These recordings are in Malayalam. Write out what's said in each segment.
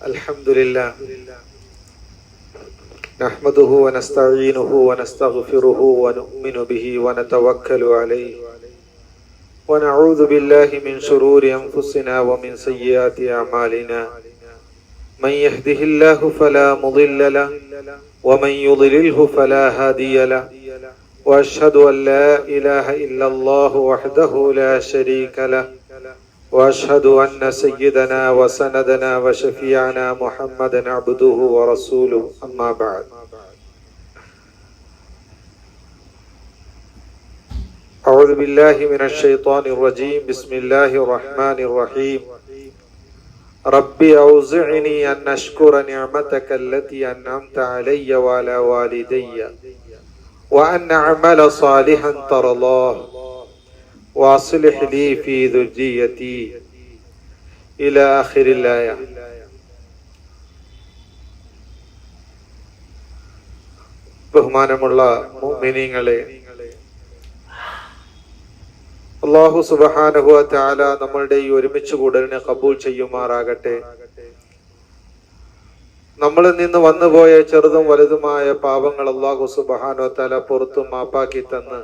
الحمد لله نحمده ونستعينه ونستغفره ونؤمن به ونتوكل عليه ونعوذ بالله من شرور أنفسنا ومن سيئات أعمالنا من يهده الله فلا مضل له ومن يضلله فلا هادي له وأشهد أن لا إله إلا الله وحده لا شريك له وأشهد أن سيدنا وسندنا وشفيعنا محمدا عبده ورسوله أما بعد أعوذ بالله من الشيطان الرجيم بسم الله الرحمن الرحيم ربي أوزعني أن أشكر نعمتك التي أنعمت علي وعلى والدي وأن أعمل صالحا ترضاه واصلح لي في ذريتي إلى آخر الآية. ബഹുമാനമുള്ള മുഅ്മിനീങ്ങളെ, അല്ലാഹു സുബ്ഹാനഹു വ തആല നമ്മളുടെ ഈ ഒരുമിച്ച് കൂടലിനെ കബൂൽ ചെയ്യുമാറാകട്ടെ. നമ്മളിൽ നിന്ന് വന്നുപോയ ചെറുതും വലുതുമായ പാപങ്ങൾ അല്ലാഹു സുബ്ഹാനഹു വ തആല പുറത്തു മാപ്പാക്കി തന്ന്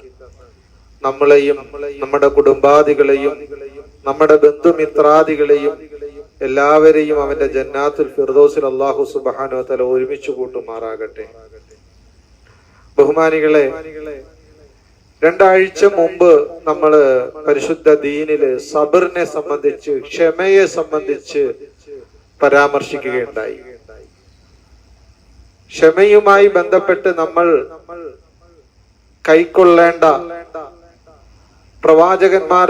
നമ്മളെയും നമ്മുടെ കുടുംബാദികളെയും നമ്മുടെ ബന്ധുമിത്രാദികളെയും എല്ലാവരെയും അവന്റെ ജന്നാത്തുൽ ഫിർദൗസിൽ അല്ലാഹു സുബ്ഹാനഹു വ തആല ഒരുമിച്ച് കൂട്ടുമാറാകട്ടെ. ബഹുമാനികളെ, രണ്ടാഴ്ച മുമ്പ് നമ്മള് പരിശുദ്ധ ദീനില് സബറിനെ സംബന്ധിച്ച്, ക്ഷമയെ സംബന്ധിച്ച് പരാമർശിക്കുകയുണ്ടായി. ക്ഷമയുമായി ബന്ധപ്പെട്ട് നമ്മൾ കൈക്കൊള്ളേണ്ട പ്രവാചകന്മാർ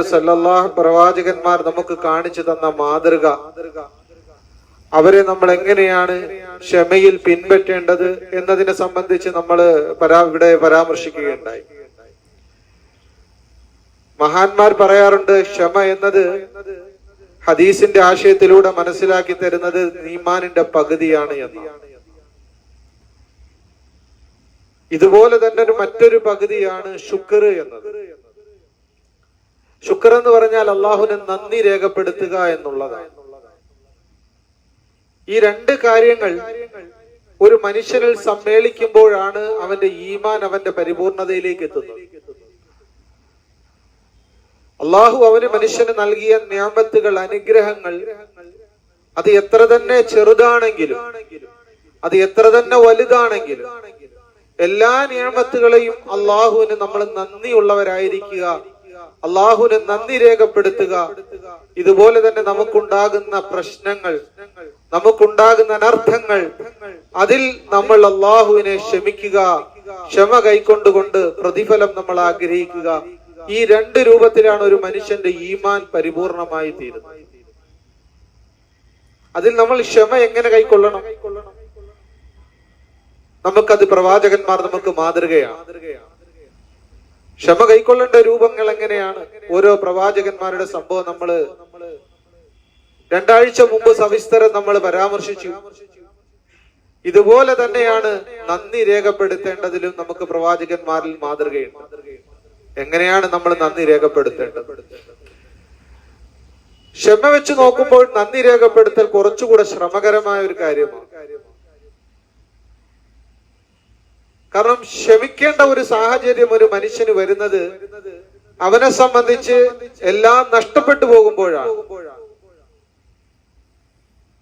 നമുക്ക് കാണിച്ചു തന്ന മാതൃക, അവരെ നമ്മൾ എങ്ങനെയാണ് ക്ഷമയിൽ പിൻപറ്റേണ്ടത് എന്നതിനെ സംബന്ധിച്ച് നമ്മൾ ഇവിടെ പരാമർശിക്കുകയുണ്ടായി. മഹാന്മാർ പറയാറുണ്ട്, ക്ഷമ എന്നത് ഹദീസിന്റെ ആശയത്തിലൂടെ മനസ്സിലാക്കി തരുന്നത് ഈമാനിന്റെ പകുതിയാണ് എന്ന്. ഇതുപോലെ തന്നെ മറ്റൊരു പകുതിയാണ് ശുക്ർ എന്നത്. ശുക്ർ എന്ന് പറഞ്ഞാൽ അള്ളാഹുവിന് നന്ദി രേഖപ്പെടുത്തുക എന്നുള്ളതാണ്. ഈ രണ്ട് കാര്യങ്ങൾ ഒരു മനുഷ്യനിൽ സമ്മേളിക്കുമ്പോഴാണ് അവന്റെ ഈമാൻ അവന്റെ പരിപൂർണതയിലേക്ക് എത്തുന്നത്. അള്ളാഹു അവന് മനുഷ്യന് നൽകിയ നിഅമത്തുകൾ, അനുഗ്രഹങ്ങൾ, അത് എത്ര തന്നെ ചെറുതാണെങ്കിലും അത് എത്ര തന്നെ വലുതാണെങ്കിലും എല്ലാ നിഅമത്തുകളെയും അള്ളാഹുവിന് നമ്മൾ നന്ദിയുള്ളവരായിരിക്കുക, അള്ളാഹുവിന് നന്ദി രേഖപ്പെടുത്തുക. ഇതുപോലെ തന്നെ നമുക്കുണ്ടാകുന്ന പ്രശ്നങ്ങൾ, നമുക്കുണ്ടാകുന്ന അനർത്ഥങ്ങൾ, അതിൽ നമ്മൾ അള്ളാഹുവിനെ ക്ഷമിക്കുക, ക്ഷമ കൈക്കൊണ്ടുകൊണ്ട് പ്രതിഫലം നമ്മൾ ആഗ്രഹിക്കുക. ഈ രണ്ട് രൂപത്തിലാണ് ഒരു മനുഷ്യന്റെ ഈമാൻ പരിപൂർണമായി തീരുന്നത്. അതിൽ നമ്മൾ ക്ഷമ എങ്ങനെ കൈക്കൊള്ളണം? നമുക്കത് പ്രവാചകന്മാർ നമുക്ക് മാതൃകയാണ്. ക്ഷമ കൈക്കൊള്ളേണ്ട രൂപങ്ങൾ എങ്ങനെയാണ്? ഓരോ പ്രവാചകന്മാരുടെ സംഭവം നമ്മള് രണ്ടാഴ്ച മുമ്പ് സവിസ്തരം നമ്മൾ പരാമർശിച്ചു. ഇതുപോലെ തന്നെയാണ് നന്ദി രേഖപ്പെടുത്തേണ്ടതിലും നമുക്ക് പ്രവാചകന്മാരിൽ മാതൃകയുണ്ട്. എങ്ങനെയാണ് നമ്മൾ നന്ദി രേഖപ്പെടുത്തേണ്ടത്? ക്ഷമ വെച്ച് നോക്കുമ്പോൾ നന്ദി രേഖപ്പെടുത്തൽ കുറച്ചുകൂടെ ശ്രമകരമായ ഒരു കാര്യമാണ്. കാരണം ക്ഷമിക്കേണ്ട ഒരു സാഹചര്യം ഒരു മനുഷ്യന് വരുന്നത് അവനെ സംബന്ധിച്ച് എല്ലാം നഷ്ടപ്പെട്ടു പോകുമ്പോഴാണ്.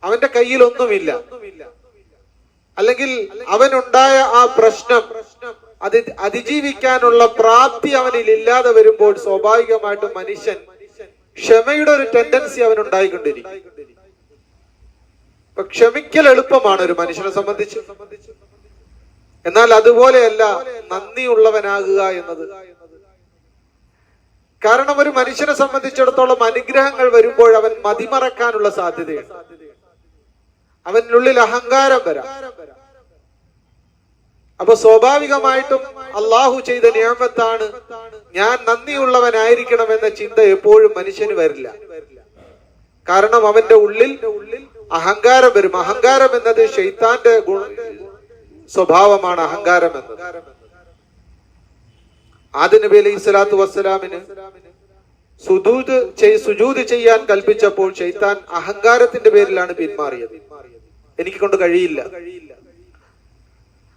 അവന്റെ കയ്യിൽ ഒന്നുമില്ല, അല്ലെങ്കിൽ അവനുണ്ടായ ആ പ്രശ്നം അത് അതിജീവിക്കാനുള്ള പ്രാപ്തി അവനിൽ ഇല്ലാതെ വരുമ്പോൾ സ്വാഭാവികമായിട്ടും മനുഷ്യൻ ക്ഷമയുടെ ഒരു ടെൻഡൻസി അവനുണ്ടായിക്കൊണ്ടിരിക്കും. ഇപ്പൊ ക്ഷമിക്കൽ എളുപ്പമാണ് ഒരു മനുഷ്യനെ സംബന്ധിച്ച്. എന്നാൽ അതുപോലെയല്ല നന്ദിയുള്ളവനാകുക എന്നത്. കാരണം ഒരു മനുഷ്യനെ സംബന്ധിച്ചിടത്തോളം അനുഗ്രഹങ്ങൾ വരുമ്പോൾ അവൻ മതിമറക്കാനുള്ള സാധ്യതയുണ്ട്. അവനുള്ളിൽ അഹങ്കാരം വരാം. അപ്പൊ സ്വാഭാവികമായിട്ടും അള്ളാഹു ചെയ്ത നിഅമത്താണ്, ഞാൻ നന്ദിയുള്ളവനായിരിക്കണം എന്ന ചിന്ത എപ്പോഴും മനുഷ്യന് വരില്ല. കാരണം അവന്റെ ഉള്ളിൽ അഹങ്കാരം വരും. അഹങ്കാരം എന്നത് ശൈത്താന്റെ സ്വഭാവമാണ്. അഹങ്കാരം എന്നത് ആദം നബി അലൈഹി സ്വലാത്തു വസ്സലാമിന് സുജൂദ് ചെയ്യാൻ കൽപ്പിച്ചപ്പോൾ ശൈത്താൻ അഹങ്കാരത്തിന്റെ പേരിലാണ് പിന്മാറിയത്. എനിക്ക് കൊണ്ട് കഴിയില്ല.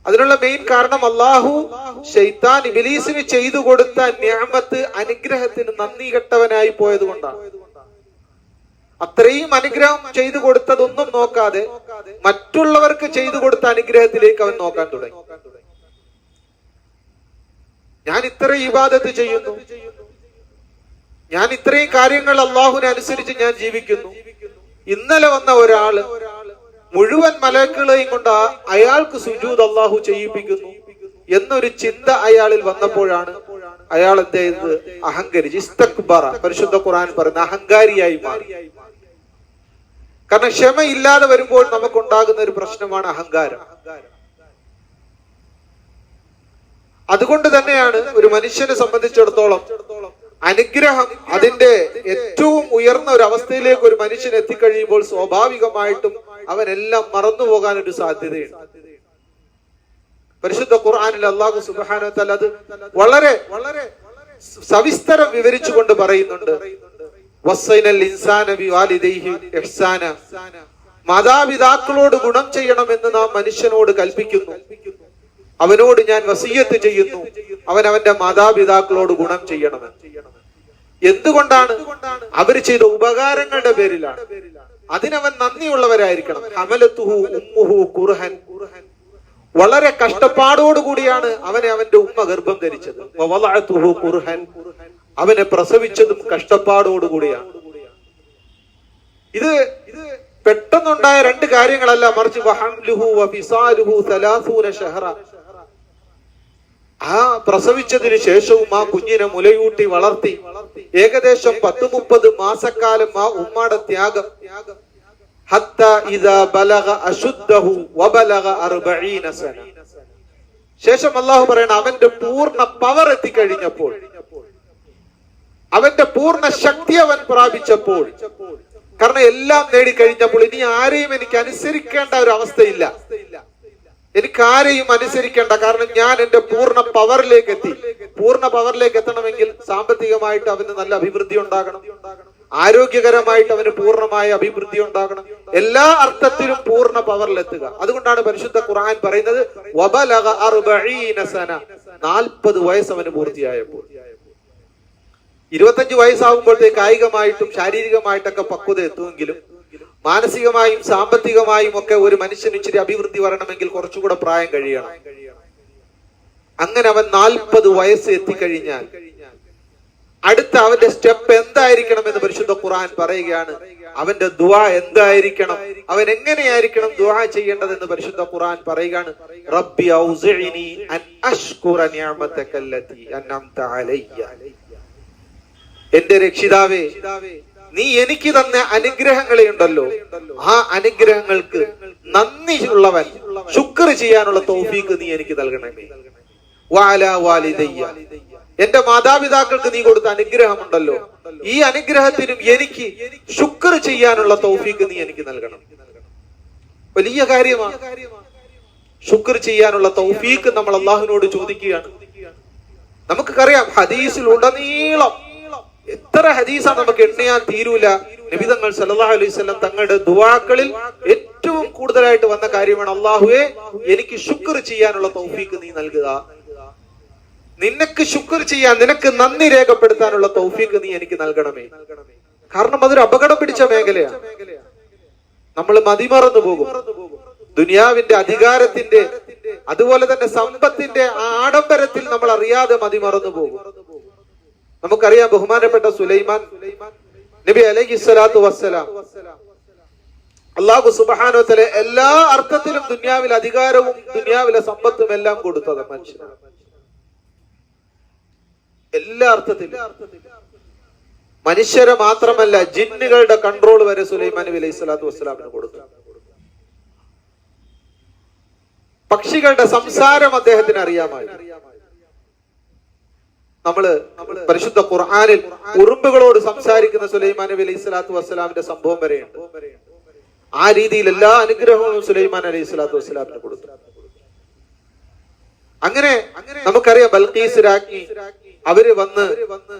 അതിനുള്ള മെയിൻ കാരണം അള്ളാഹു ശൈത്താൻ ഇബ്ലീസിന് ചെയ്തു കൊടുത്ത നിഅമത്ത് അനുഗ്രഹത്തിന് നന്ദി കെട്ടവനായി പോയത് കൊണ്ടാണ്. അത്രയും അനുഗ്രഹം ചെയ്തു കൊടുത്തതൊന്നും നോക്കാതെ മറ്റുള്ളവർക്ക് ചെയ്തു കൊടുത്ത അനുഗ്രഹത്തിലേക്ക് അവൻ നോക്കാൻ തുടങ്ങി. ഞാൻ ഇത്രയും ഇബാദത്ത് ചെയ്യുന്നു, ഞാൻ ഇത്രയും കാര്യങ്ങൾ അള്ളാഹുവിനെ അനുസരിച്ച് ഞാൻ ജീവിക്കുന്നു, ഇന്നലെ വന്ന ഒരാള് മുഴുവൻ മലക്കുകളെയും കൊണ്ട് അയാൾക്ക് സുജൂദ് അള്ളാഹു ചെയ്യിപ്പിക്കുന്നു എന്നൊരു ചിന്ത അയാളിൽ വന്നപ്പോഴാണ് അയാൾ എന്ത് ചെയ്തത്? അഹങ്കരിച്ച് ഇസ്തക്ബറ. പരിശുദ്ധ ഖുർആൻ പറയുന്ന അഹങ്കാരിയായി മാറി. കാരണം ക്ഷമയില്ലാതെ വരുമ്പോൾ നമുക്കുണ്ടാകുന്ന ഒരു പ്രശ്നമാണ് അഹങ്കാരം. അതുകൊണ്ട് തന്നെയാണ് ഒരു മനുഷ്യനെ സംബന്ധിച്ചിടത്തോളം അനുഗ്രഹം അതിന്റെ ഏറ്റവും ഉയർന്ന ഒരു അവസ്ഥയിലേക്ക് ഒരു മനുഷ്യൻ എത്തിക്കഴിയുമ്പോൾ സ്വാഭാവികമായിട്ടും അവനെല്ലാം മറന്നുപോകാൻ ഒരു സാധ്യതയുണ്ട്. പരിശുദ്ധ ഖുർആനിൽ അല്ലാഹു സുബ്ഹാനഹു വ തആല അത് വളരെ വളരെ സവിസ്തരം വിവരിച്ചുകൊണ്ട് പറയുന്നുണ്ട്. വസ്സൈനൽ ഇൻസാന ബിവാലിദൈഹി ഇഹ്സാന. മാതാപിതാക്കളോട് ഗുണം ചെയ്യണമെന്ന് നാം മനുഷ്യനോട് കൽപ്പിക്കുന്നു. അവനോട് ഞാൻ വസിയ്യത്ത് ചെയ്യുന്നു, അവൻ അവന്റെ മാതാപിതാക്കളോട് ഗുണം ചെയ്യണമെന്ന്. എന്തുകൊണ്ടാണ്? അവർ ചെയ്ത ഉപകാരങ്ങളുടെ പേരിലാണ്. അതിനവൻ നന്ദിയുള്ളവരായിരിക്കണം. ഹമലത്തുഹു ഉമ്മുഹു കുർഹൻ. വളരെ കഷ്ടപ്പാടോടുകൂടിയാണ് അവനെ അവന്റെ ഉമ്മ ഗർഭം ധരിച്ചത്. വവളഅതുഹു കുർഹൻ. അവനെ പ്രസവിച്ചതും കഷ്ടപ്പാടോടുകൂടിയാണ്. ഇത് പെട്ടെന്നുണ്ടായ രണ്ട് കാര്യങ്ങളല്ല, മറിച്ച് വഹംലുഹു വഫിസാലുഹു 30 ശഹറ. ആ പ്രസവിച്ചതിന് ശേഷവും ആ കുഞ്ഞിനെ മുലയൂട്ടി വളർത്തി ഏകദേശം 10-30 മാസക്കാലം ആ ഉമ്മയുടെ ത്യാഗം. ഹത്ത ഇദാ ബലഗ അശുദ്ധഹു വബലഗ 40 സന. ശേഷം അല്ലാഹു പറയണം, അവന്റെ പൂർണ്ണ പവർ എത്തിക്കഴിഞ്ഞപ്പോൾ, അവന്റെ പൂർണ്ണ ശക്തി അവൻ പ്രാപിച്ചപ്പോൾ, കാരണം എല്ലാം നേടിക്കഴിഞ്ഞപ്പോൾ ഇനി ആരെയും എനിക്ക് അനുസരിക്കേണ്ട ഒരു അവസ്ഥയില്ല, എനിക്ക് ആരെയും അനുസരിക്കേണ്ട, കാരണം ഞാൻ എന്റെ പൂർണ്ണ പവറിലേക്ക് എത്തി. പൂർണ്ണ പവറിലേക്ക് എത്തണമെങ്കിൽ സാമ്പത്തികമായിട്ട് അവന് നല്ല അഭിവൃദ്ധി ഉണ്ടാകണം, ആരോഗ്യകരമായിട്ട് അവന് പൂർണ്ണമായ അഭിവൃദ്ധി ഉണ്ടാകണം, എല്ലാ അർത്ഥത്തിലും പൂർണ്ണ പവറിലെത്തുക. അതുകൊണ്ടാണ് പരിശുദ്ധ ഖുർആൻ പറയുന്നത് വബലഗ 40 സന. 40 വയസ്സ് അവന് പൂർത്തിയായപ്പോൾ. 25 വയസ്സാകുമ്പോഴത്തേക്ക് കായികമായിട്ടും ശാരീരികമായിട്ടൊക്കെ പക്വത എത്തുമെങ്കിലും മാനസികമായും സാമ്പത്തികമായും ഒക്കെ ഒരു മനുഷ്യന് ഇച്ചിരി അഭിവൃദ്ധി വരണമെങ്കിൽ കുറച്ചുകൂടെ പ്രായം കഴിയണം. അങ്ങനെ അവൻ 40 വയസ്സ് എത്തിക്കഴിഞ്ഞാൽ അടുത്ത അവന്റെ സ്റ്റെപ്പ് എന്തായിരിക്കണം എന്ന് പരിശുദ്ധ ഖുർആൻ പറയുകയാണ്. അവന്റെ ദുആ എന്തായിരിക്കണം, അവൻ എങ്ങനെയായിരിക്കണം ദുആ ചെയ്യേണ്ടതെന്ന് പരിശുദ്ധ ഖുർആൻ പറയുകയാണ്. റബ്ബി ഔസിഇനി അൻ അഷ്കുറ നിഅമതകല്ലതി അൻഅംത അലയ്യ. എന്റെ രക്ഷിതാവേ, നീ എനിക്ക് തന്ന അനുഗ്രഹങ്ങളെ ഉണ്ടല്ലോ, ആ അനുഗ്രഹങ്ങൾക്ക് നന്ദിയുള്ളവൻ ശുക്ർ ചെയ്യാനുള്ള തൗഫീഖ് നീ എനിക്ക് നൽകണമേ. വഅലാ വാലിദയ്യ. എന്റെ മാതാപിതാക്കൾക്ക് നീ കൊടുത്ത അനുഗ്രഹമുണ്ടല്ലോ, ഈ അനുഗ്രഹത്തിനും എനിക്ക് ശുക്ർ ചെയ്യാനുള്ള തൗഫീഖ് നീ എനിക്ക് നൽകണം. വലിയ കാര്യമാണ്. ശുക്ർ ചെയ്യാനുള്ള തൗഫീഖ് നമ്മൾ അള്ളാഹുവിനോട് ചോദിക്കുകയാണ്. നമുക്കറിയാം, ഹദീസിൽ ഉടനീളം എത്ര ഹദീസാണ് നമുക്ക് എണ്ണിയാൻ തീരൂല. നബി തങ്ങൾ സല്ലല്ലാഹു അലൈഹി വസല്ലം തങ്ങളുടെ ദുആകളിൽ ഏറ്റവും കൂടുതലായിട്ട് വന്ന കാര്യമാണ്, അല്ലാഹുവേ എനിക്ക് ശുക്ർ ചെയ്യാനുള്ള തൗഫീഖ് നീ നൽകുക, നിനക്ക് ശുക്ർ ചെയ്യാൻ, നിനക്ക് നന്ദി രേഖപ്പെടുത്താനുള്ള തൗഫീഖ് നീ എനിക്ക് നൽകണമേ. കാരണം അതൊരു അപകടം പിടിച്ച മേഖലയാണ്. നമ്മൾ മതിമറന്നു പോകും. ദുനിയാവിന്റെ അധികാരത്തിന്റെ അതുപോലെ തന്നെ സമ്പത്തിന്റെ ആഡംബരത്തിൽ നമ്മൾ അറിയാതെ മതിമറന്നു പോകും. നമുക്കറിയാം, ബഹുമാനപ്പെട്ട സുലൈമാൻ നബി അലൈഹിസ്സലാത്തു വസ്സലാം അല്ലാഹു സുബ്ഹാനഹു വ തആല എല്ലാ അർത്ഥത്തിലും ദുനിയാവിലെ അധികാരവും ദുനിയാവിലെ സമ്പത്തും എല്ലാം കൊടുത്തത് മനുഷ്യനാണ്. എല്ലാ അർത്ഥത്തിലും മനുഷ്യരെ മാത്രമല്ല, ജിന്നുകളുടെ കൺട്രോൾ വരെ സുലൈമാൻ നബി അലൈഹിസ്സലാത്തു വസ്സലാമിന് കൊടുത്തു. പക്ഷികളുടെ സംസാരം അദ്ദേഹത്തിന് അറിയാമായിരുന്നു. നമ്മള് പരിശുദ്ധ ഖുർആനിൽ ഉറുമ്പുകളോട് സംസാരിക്കുന്ന സുലൈമാൻ നബി അലൈഹി സ്വലാത്തു വസ്സലാമിന്റെ സംഭവം വരെയുണ്ട്. ആ രീതിയിൽ എല്ലാ അനുഗ്രഹവും സുലൈമാൻ അലൈഹി സ്വലാത്തു വസ്സലാമിന് കൊടുത്തു. അങ്ങനെ നമുക്കറിയാം, ബൽഖീസ് രാജ്ഞി അവര് വന്ന്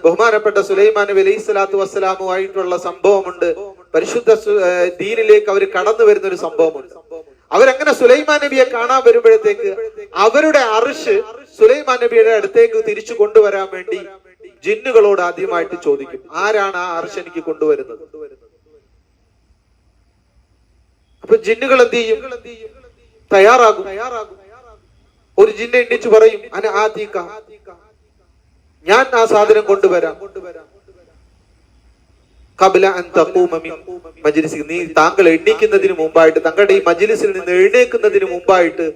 ബഹുമാനപ്പെട്ട സുലൈമാൻ നബി അലൈഹി സ്വലാത്തു വസ്സലാമുമായിട്ടുള്ള സംഭവമുണ്ട്. പരിശുദ്ധ ദീനിലേക്ക് അവർ കടന്നു വരുന്ന ഒരു സംഭവമുണ്ട്. അവരങ്ങനെ സുലൈമാൻ നബിയെ കാണാൻ വരുമ്പോഴത്തേക്ക് അവരുടെ അർശ് സുലൈമാൻ നബിയുടെ അടുത്തേക്ക് തിരിച്ചു കൊണ്ടുവരാൻ വേണ്ടി ജിന്നുകളോട് ആദ്യമായിട്ട് ചോദിക്കും, ആരാണ് ആ അർശ് എനിക്ക് കൊണ്ടുവരുന്നത്? അപ്പൊ ജിന്നുകൾ എന്ത് ചെയ്യും? തയ്യാറാകും. ഒരു ജിന്നെ എണ്ണിച്ചു പറയും, ഞാൻ ആ സാധനം കൊണ്ടുവരാം. നീ താങ്കൾ എണ്ണിക്കുന്നതിന് മുമ്പായിട്ട്, താങ്കളുടെ ഈ മജ്ലിസിൽ നിന്ന് എഴുന്നേക്കുന്നതിന് മുമ്പായിട്ട്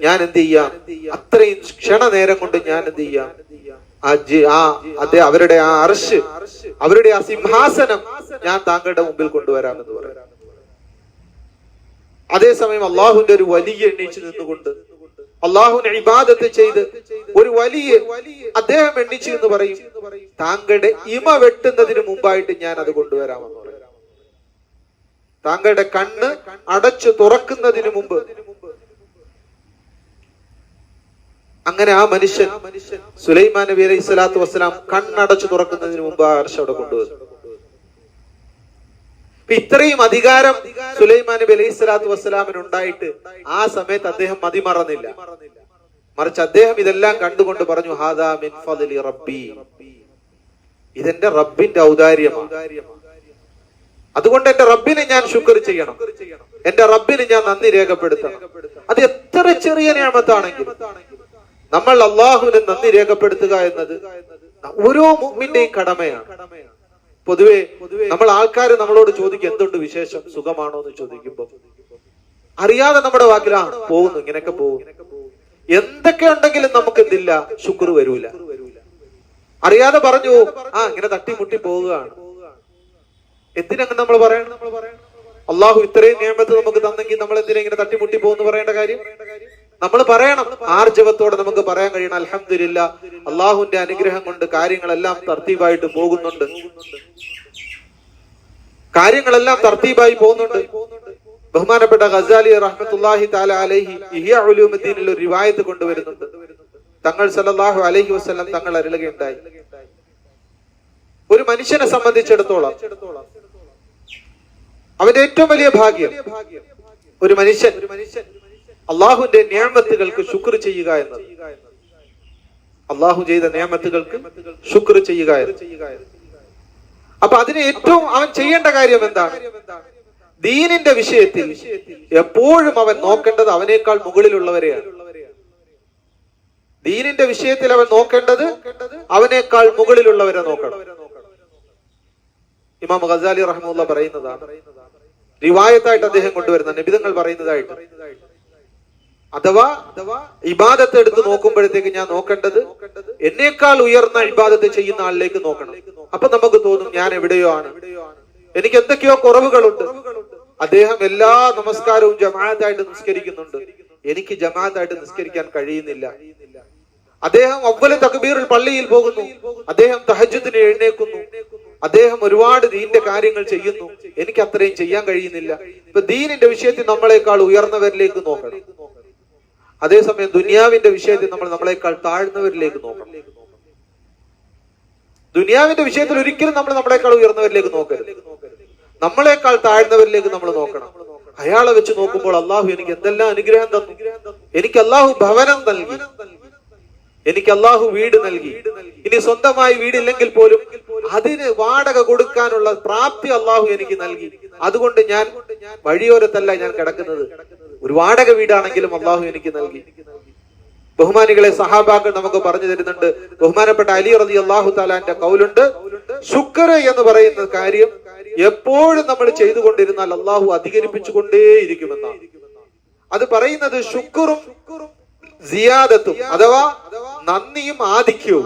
ഞാൻ എന്ത് ചെയ്യാം? അത്രയും ക്ഷണനേരം കൊണ്ട് ഞാൻ എന്ത് ചെയ്യാം? അവരുടെ ആ അർശ്, അവരുടെ ആ സിംഹാസനം ഞാൻ താങ്കളുടെ മുമ്പിൽ കൊണ്ടുവരാമെന്ന് പറയാം. അതേസമയം അള്ളാഹുവിന്റെ ഒരു വലിയ എണ്ണിച്ചു നിന്നുകൊണ്ട് അള്ളാഹുവിനെ ഇബാദത്ത് ചെയ്ത് ഒരു വലിയ അദ്ദേഹം എണ്ണിച്ചു എന്ന് പറയും, താങ്കളുടെ ഇമ വെട്ടുന്നതിന് മുമ്പായിട്ട് ഞാൻ അത് കൊണ്ടുവരാമെന്ന് പറയും. താങ്കളുടെ കണ്ണ് അടച്ചു തുറക്കുന്നതിന് മുമ്പ്. അങ്ങനെ ആ മനുഷ്യൻ സുലൈമാൻ നബി അലൈഹി സ്വലാത്തു വസ്സലാം കണ്ണടച്ചു തുറക്കുന്നതിന് മുമ്പ് ആ അർശ് അവിടെ കൊണ്ടുവന്നു. ഇത്രയും അധികാരം സുലൈമാൻ നബി അലൈഹി സ്വലാത്തു വസ്സലാമിന് ഉണ്ടായിട്ട് ആ സമയത്ത് അദ്ദേഹം മതിമറന്നില്ല. മറിച്ച് അദ്ദേഹം ഇതെല്ലാം കണ്ടുകൊണ്ട് പറഞ്ഞു, ഹാദാ മിൻ ഫദ്ലി റബ്ബി, ഇതെന്റെ റബ്ബിന്റെ ഔദാര്യമാണ്. അതുകൊണ്ട് എന്റെ റബ്ബിനെ ഞാൻ ശുക്ർ ചെയ്യണം, എന്റെ റബ്ബിന് ഞാൻ നന്ദി രേഖപ്പെടുത്തണം. അത് എത്ര ചെറിയ നിഅമത്താണെങ്കിലും നമ്മൾ അള്ളാഹുവിന് നന്ദി രേഖപ്പെടുത്തുക എന്നത് ഓരോ മുഅ്മിന്റെയും കടമയാണ്. പൊതുവെ നമ്മൾ ആൾക്കാർ നമ്മളോട് ചോദിക്കും, എന്തുണ്ട് വിശേഷം, സുഖമാണോ എന്ന് ചോദിക്കുമ്പോൾ അറിയാതെ നമ്മുടെ വാക്കിലാ പോകുന്നു, ഇങ്ങനെയൊക്കെ പോകും. എന്തൊക്കെ ഉണ്ടെങ്കിലും നമുക്ക് എന്തില്ല, ശുക്ർ വരൂല. അറിയാതെ പറഞ്ഞു, ഇങ്ങനെ തട്ടിമുട്ടി പോവുകയാണ്. എന്തിനങ്ങനെ നമ്മൾ പറയണം? അള്ളാഹു ഇത്രയും നിയമത്ത് നമുക്ക് തന്നെങ്കിൽ നമ്മൾ എന്തിനാ ഇങ്ങനെ തട്ടിമുട്ടി പോകുന്നു പറയേണ്ട കാര്യം? നമ്മൾ പറയണം, ആർജവത്തോടെ നമുക്ക് പറയാൻ കഴിയണം, അൽഹംദുലില്ലാ, അള്ളാഹുവിന്റെ അനുഗ്രഹം കൊണ്ട് കാര്യങ്ങളെല്ലാം തർത്തീബായിട്ട് പോകുന്നുണ്ട്, കാര്യങ്ങളെല്ലാം തർത്തീബായി പോകുന്നുണ്ട്. ബഹുമാനപ്പെട്ട ഗസാലി റഹ്മത്തുള്ളാഹി തആല അലൈഹി ഇഹ്യാ ഉലൂമുദ്ദീനിൽ ഒരു റിവായത്ത് കൊണ്ടുവരുന്നുണ്ട്. തങ്ങൾ സല്ലല്ലാഹു അലൈഹി വസല്ലം തങ്ങൾ അരുളുകയുണ്ടായി, ഒരു മനുഷ്യനെ സംബന്ധിച്ചിടത്തോളം അവന്റെ ഏറ്റവും വലിയ ഭാഗ്യം ഒരു മനുഷ്യൻ അള്ളാഹുവിന്റെ നിഅമത്തുകൾക്ക് ശുക്ർ ചെയ്യുക എന്നത്. അള്ളാഹു ചെയ്ത നിഅമത്തുകൾക്ക് ശുക്ർ ചെയ്യുക എന്നത്. അപ്പൊ അതിന് ഏറ്റവും അവൻ ചെയ്യേണ്ട കാര്യം എന്താണ്? ദീനിന്റെ വിഷയത്തിൽ എപ്പോഴും അവൻ നോക്കേണ്ടത് അവനേക്കാൾ മുകളിലുള്ളവരെയാണ്. ദീനിന്റെ വിഷയത്തിൽ അവൻ നോക്കേണ്ടത് അവനേക്കാൾ മുകളിലുള്ളവരെ നോക്കണം. ഇമാം ഗസാലി റഹ്മത്തുള്ളാഹി പറയുന്നതാണ്, റിവായത്തായിട്ട് അദ്ദേഹം കൊണ്ടുവരുന്ന നബിതങ്ങൾ പറയുന്നതായിട്ട്, അഥവാ ഇബാദത്ത് എടുത്ത് നോക്കുമ്പോഴത്തേക്ക് ഞാൻ നോക്കേണ്ടത് എന്നേക്കാൾ ഉയർന്ന ഇബാദത്ത് ചെയ്യുന്ന ആളിലേക്ക് നോക്കണം. അപ്പൊ നമുക്ക് തോന്നും ഞാൻ എവിടെയോ ആണ്, എനിക്ക് എന്തൊക്കെയോ കുറവുകളുണ്ട്. അദ്ദേഹം എല്ലാ നമസ്കാരവും ജമാഅത്തായിട്ട് നിസ്കരിക്കുന്നുണ്ട്, എനിക്ക് ജമാഅത്തായിട്ട് നിസ്കരിക്കാൻ കഴിയുന്നില്ല. അദ്ദേഹം അവ്വൽ തക്ബീറിൽ പള്ളിയിൽ പോകുന്നു, അദ്ദേഹം തഹജ്ജുദിന് എഴുന്നേൽക്കുന്നു, അദ്ദേഹം ഒരുപാട് ദീന്റെ കാര്യങ്ങൾ ചെയ്യുന്നു, എനിക്ക് അത്രയും ചെയ്യാൻ കഴിയുന്നില്ല. ഇപ്പൊ ദീനിന്റെ വിഷയത്തിൽ നമ്മളെക്കാൾ ഉയർന്നവരിലേക്ക് നോക്കണം. അതേസമയം ദുനിയാവിന്റെ വിഷയത്തിൽ നമ്മൾ നമ്മളെക്കാൾ താഴ്ന്നവരിലേക്ക് നോക്കണം. ദുനിയാവിന്റെ വിഷയത്തിൽ ഒരിക്കലും നമ്മൾ നമ്മളെക്കാൾ ഉയർന്നവരിലേക്ക് നോക്കരുത്, നമ്മളെക്കാൾ താഴ്ന്നവരിലേക്ക് നമ്മൾ നോക്കണം. അയാളെ വെച്ച് നോക്കുമ്പോൾ അള്ളാഹു എനിക്ക് എന്തെല്ലാം അനുഗ്രഹം തന്നു, എനിക്ക് അള്ളാഹു ഭവനം നൽകി, എനിക്ക് അള്ളാഹു വീട് നൽകി. ഇനി സ്വന്തമായി വീടില്ലെങ്കിൽ പോലും അതിന് വാടക കൊടുക്കാനുള്ള പ്രാപ്തി അള്ളാഹു എനിക്ക് നൽകി. അതുകൊണ്ട് ഞാൻ വഴിയോരത്തല്ല ഞാൻ കിടക്കുന്നത്, ഒരു വാടക വീടാണെങ്കിലും അള്ളാഹു എനിക്ക് നൽകി. ബഹുമാനികളെ സഹാബാക്കൾ നമുക്ക് പറഞ്ഞു തരുന്നുണ്ട്. ബഹുമാനപ്പെട്ട അലി റളിയല്ലാഹു തആലാന്റെ ഖൗലുണ്ട്, ശുക്ർ എന്ന് പറയുന്ന കാര്യം എപ്പോഴും നമ്മൾ ചെയ്തുകൊണ്ടിരുന്നാൽ അള്ളാഹു അധികരിപ്പിച്ചുകൊണ്ടേയിരിക്കുമെന്നാണ്. അത് പറയുന്നത് ശുക്റും സിയാദത്തും അഥവാ നന്ദിയും ആധിക്യവും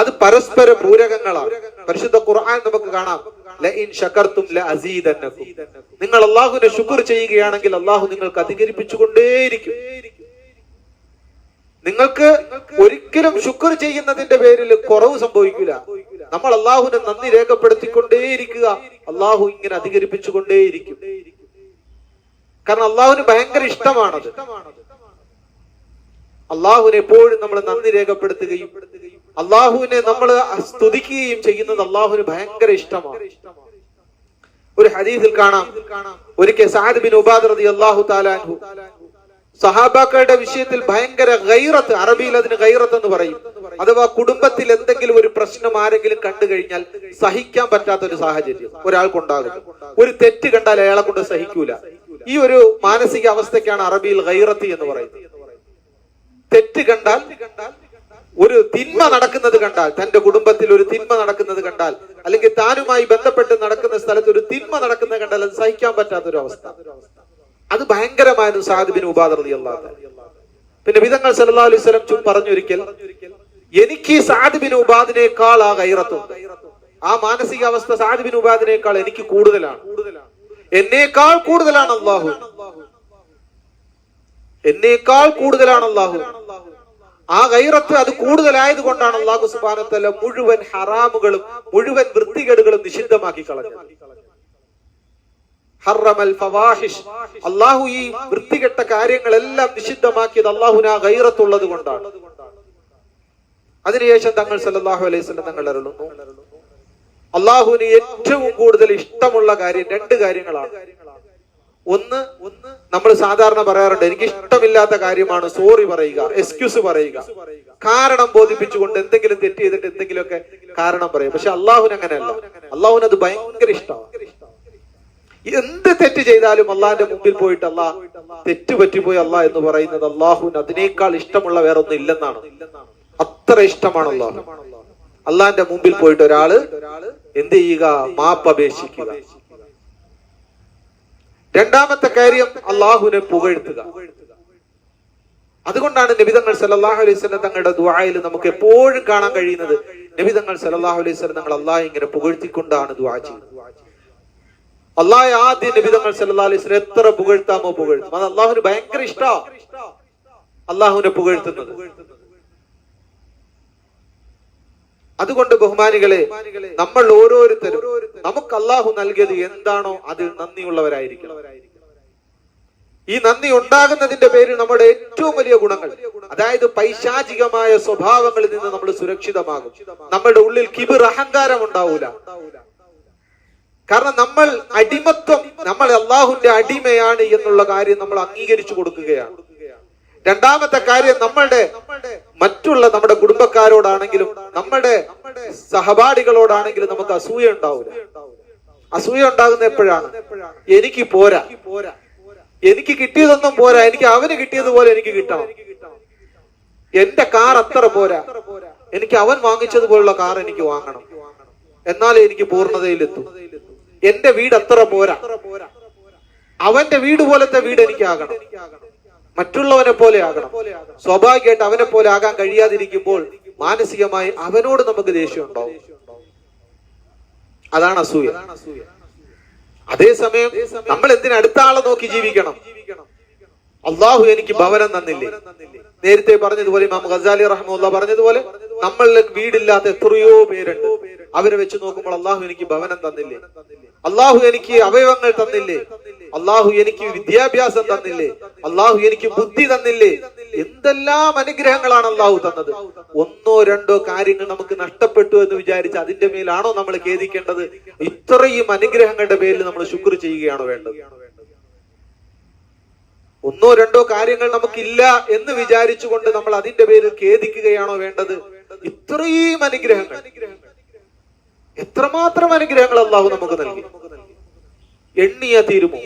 അത് പരസ്പര പൂരകങ്ങളാണ്. പരിശുദ്ധ ഖുർആൻ നമുക്ക് കാണാം, ലഇൻ ശകർതും ലഅസീദന്നകും, നിങ്ങൾ അല്ലാഹുവിനെ ശുക്ർ ചെയ്യുകയാണെങ്കിൽ അള്ളാഹു നിങ്ങൾക്ക് അധികരിപ്പിച്ചുകൊണ്ടേയിരിക്കും. നിങ്ങൾക്ക് ഒരിക്കലും ശുക്ർ ചെയ്യുന്നതിന്റെ പേരിൽ കുറവ് സംഭവിക്കില്ല. നമ്മൾ അള്ളാഹുവിനെ നന്ദി രേഖപ്പെടുത്തിക്കൊണ്ടേയിരിക്കുക, അള്ളാഹു ഇങ്ങനെ അധികരിപ്പിച്ചുകൊണ്ടേയിരിക്കും. കാരണം അള്ളാഹുവിന് ഭയങ്കര ഇഷ്ടമാണത്. അള്ളാഹുവിനെ എപ്പോഴും നമ്മൾ നന്ദി രേഖപ്പെടുത്തുകയും അള്ളാഹുവിനെ നമ്മൾ സ്തുതിക്കുകയും ചെയ്യുന്നത് അള്ളാഹുവിന് ഭയങ്കര ഇഷ്ടമാണ്. ഒരു ഹദീസിൽ കാണാം, ഒരിക്കൽ സഅദ് ബിൻ ഉബാദ റളിയല്ലാഹു തആല അൻഹു സഹാബാക്കളുടെ വിഷയത്തിൽ ഭയങ്കര ഗൈറത്ത്, അറബിയിൽ അതിന് ഗൈറത്ത് എന്ന് പറയും. അഥവാ കുടുംബത്തിൽ എന്തെങ്കിലും ഒരു പ്രശ്നം ആരെങ്കിലും കണ്ടു കഴിഞ്ഞാൽ സഹിക്കാൻ പറ്റാത്ത ഒരു സാഹചര്യം ഒരാൾക്കുണ്ടാകുന്നു. ഒരു തെറ്റ് കണ്ടാൽ അയാളെ കൊണ്ട് സഹിക്കൂല. ഈ ഒരു മാനസിക അവസ്ഥയ്ക്കാണ് അറബിയിൽ ഗൈറത്ത് എന്ന് പറയുന്നത്. തെറ്റ് കണ്ടാൽ, ഒരു തിന്മ നടക്കുന്നത് കണ്ടാൽ, തന്റെ കുടുംബത്തിൽ ഒരു തിന്മ നടക്കുന്നത് കണ്ടാൽ, അല്ലെങ്കിൽ താനുമായി ബന്ധപ്പെട്ട് നടക്കുന്ന സ്ഥലത്ത് ഒരു തിന്മ നടക്കുന്നത് കണ്ടാൽ അത് സഹിക്കാൻ പറ്റാത്തൊരു അവസ്ഥ. അത് ഭയങ്കരമായിരുന്നു സഅദ് ബിൻ ഉബാദ റളിയല്ലാഹു അൻഹു. പിന്നെ നബി സല്ലല്ലാഹു അലൈഹി വസല്ലം പറഞ്ഞൊരിക്കൽ, എനിക്ക് സഅദ് ബിൻ ഉബാദിനേക്കാൾ ആ ഗൈറത്തുണ്ട്, ആ മാനസികാവസ്ഥ സഅദ് ബിൻ ഉബാദിനേക്കാൾ എനിക്ക് കൂടുതലാണ്, എന്നേക്കാൾ കൂടുതലാണ് അല്ലാഹു, എന്നേക്കാൾ കൂടുതലാണ് അല്ലാഹു. ആ ഗൈറത്ത് അത് കൂടുതലായത് കൊണ്ടാണ് അല്ലാഹു സുബ്ഹാനഹു വ തആല മുഴുവൻ ഹറാമുകളും മുഴുവൻ വൃത്തികേടുകളും നിഷിദ്ധമാക്കി കളഞ്ഞത്. ഹറമൽ ഫവാഹിഷ്, അല്ലാഹു ഈ വൃത്തികെട്ട കാര്യങ്ങളെല്ലാം നിഷിദ്ധമാക്കിയത് അല്ലാഹുവിന് ആ ഗൈറത്തുള്ളത് കൊണ്ടാണ്. അതിനുശേഷം തങ്ങൾ സല്ലല്ലാഹു അലൈഹി വസല്ലം തങ്ങൾ അരുളുന്നു, അല്ലാഹുവിന് ഏറ്റവും കൂടുതൽ ഇഷ്ടമുള്ള കാര്യം രണ്ട് കാര്യങ്ങളാണ്. ഒന്ന്, നമ്മൾ സാധാരണ പറയാറുണ്ട്, എനിക്ക് ഇഷ്ടമില്ലാത്ത കാര്യമാണ് സോറി പറയുക, എക്സ്ക്യൂസ് പറയുക, കാരണം ബോധിപ്പിച്ചുകൊണ്ട് എന്തെങ്കിലും തെറ്റ് ചെയ്തിട്ട് എന്തെങ്കിലുമൊക്കെ കാരണം പറയും. പക്ഷെ അള്ളാഹുവിന് അങ്ങനെയല്ല. അള്ളാഹുവിന് അത് ഭയങ്കര ഇഷ്ടമാണ്. എന്ത് തെറ്റ് ചെയ്താലും അള്ളാഹിന്റെ മുമ്പിൽ പോയിട്ട് അള്ളാഹ് തെറ്റ് പറ്റിപ്പോയി അള്ളാഹ് എന്ന് പറയുന്നത് അള്ളാഹുവിന് അതിനേക്കാൾ ഇഷ്ടമുള്ള വേറെ ഒന്നും ഇല്ലെന്നാണ്. അത്ര ഇഷ്ടമാണ് അള്ളാഹു. അള്ളാഹിന്റെ മുമ്പിൽ പോയിട്ട് ഒരാള് എന്ത് ചെയ്യുക? മാപ്പ് അപേക്ഷിക്കുക. രണ്ടാമത്തെ കാര്യം അള്ളാഹുവിനെ പുകഴ്ത്തുക. അതുകൊണ്ടാണ് നബി തങ്ങൾ സല്ലല്ലാഹു അലൈഹി വസല്ലം തങ്ങളുടെ ദുആയിൽ നമുക്ക് എപ്പോഴും കാണാൻ കഴിയുന്നത്, നബി തങ്ങൾ സല്ലല്ലാഹു അലൈഹി വസല്ലം തങ്ങൾ അള്ളാഹ് ഇങ്ങനെ പുകഴ്ത്തിക്കൊണ്ടാണ് ദുആ ചെയ്യുന്നത്. അള്ളാഹ് ആദ്യം നബി തങ്ങൾ സല്ലല്ലാഹു അലൈഹി വസല്ലം എത്ര പുകഴ്ത്താമോ പുകഴ്ത്തും. അത് അള്ളാഹുവിന് ഭയങ്കര ഇഷ്ടമാണ് അള്ളാഹുവിനെ പുകഴ്ത്തുന്നത്. അതുകൊണ്ട് ബഹുമാനികളെ, നമ്മൾ ഓരോരുത്തരും നമുക്ക് അള്ളാഹു നൽകിയത് എന്താണോ അതിൽ നന്ദിയുള്ളവരായിരിക്കണം. ഈ നന്ദി ഉണ്ടാകുന്നതിന്റെ പേരിൽ നമ്മുടെ ഏറ്റവും വലിയ ഗുണങ്ങൾ, അതായത് പൈശാചികമായ സ്വഭാവങ്ങളിൽ നിന്ന് നമ്മൾ സുരക്ഷിതമാകും. നമ്മുടെ ഉള്ളിൽ കിബിർ, അഹങ്കാരം ഉണ്ടാവൂല. കാരണം നമ്മൾ അടിമത്വം, നമ്മൾ അള്ളാഹുവിന്റെ അടിമയാണ് എന്നുള്ള കാര്യം നമ്മൾ അംഗീകരിച്ചു കൊടുക്കുകയാണ്. രണ്ടാമത്തെ കാര്യം, മറ്റുള്ള നമ്മുടെ കുടുംബക്കാരോടാണെങ്കിലും നമ്മുടെ സഹപാഠികളോടാണെങ്കിലും നമുക്ക് അസൂയ ഉണ്ടാവില്ല. അസൂയ ഉണ്ടാകുന്ന എപ്പോഴാണ്? എനിക്ക് പോരാ, എനിക്ക് കിട്ടിയതൊന്നും പോരാ, എനിക്ക് അവന് കിട്ടിയതുപോലെ എനിക്ക് കിട്ടണം. എന്റെ കാർ അത്ര പോരാ, എനിക്ക് അവൻ വാങ്ങിച്ചതുപോലുള്ള കാർ എനിക്ക് വാങ്ങണം, എന്നാലേ എനിക്ക് പൂർണ്ണതയിലെത്തും. എന്റെ വീട് അത്ര പോരാ, അവന്റെ വീട് പോലത്തെ വീട് എനിക്കാകണം, മറ്റുള്ളവനെ പോലെ ആകണം. സ്വാഭാവികമായിട്ട് അവനെ പോലെ ആകാൻ കഴിയാതിരിക്കുമ്പോൾ മാനസികമായി അവനോട് നമുക്ക് ദേഷ്യം ഉണ്ടാവും. അതാണ് അസൂയ. അതേസമയം നമ്മൾ എന്തിനാ അടുത്ത ആളെ നോക്കി ജീവിക്കണം? അള്ളാഹു എനിക്ക് ഭവനം തന്നില്ലേ? നേരത്തെ പറഞ്ഞതുപോലെ ഇമാം ഗസാലി റഹ്മത്തുള്ളാഹി പറഞ്ഞതുപോലെ നമ്മളിൽ വീടില്ലാത്ത എത്രയോ പേരുണ്ട്. അവരെ വെച്ച് നോക്കുമ്പോൾ അള്ളാഹു എനിക്ക് ഭവനം തന്നില്ലേ? അള്ളാഹു എനിക്ക് അവയവങ്ങൾ തന്നില്ലേ? അള്ളാഹു എനിക്ക് വിദ്യാഭ്യാസം തന്നില്ലേ? അള്ളാഹു എനിക്ക് ബുദ്ധി തന്നില്ലേ? എന്തെല്ലാം അനുഗ്രഹങ്ങളാണ് അള്ളാഹു തന്നത്. ഒന്നോ രണ്ടോ കാര്യങ്ങൾ നമുക്ക് നഷ്ടപ്പെട്ടു എന്ന് വിചാരിച്ച് അതിന്റെ മേലാണോ നമ്മൾ ഖേദിക്കേണ്ടത്? ഇത്രയും അനുഗ്രഹങ്ങളുടെ പേരിൽ നമ്മൾ ശുക്ർ ചെയ്യുകയാണോ വേണ്ടത്? ഒന്നോ രണ്ടോ കാര്യങ്ങൾ നമുക്കില്ല എന്ന് വിചാരിച്ചുകൊണ്ട് നമ്മൾ അതിന്റെ പേരിൽ ഖേദിക്കുകയാണോ വേണ്ടത്? ഇത്രയും അനുഗ്രഹങ്ങൾ, എത്രമാത്രം അനുഗ്രഹങ്ങൾ അള്ളാഹു നമുക്ക് നൽകി, എണ്ണിയ തീരുമോ?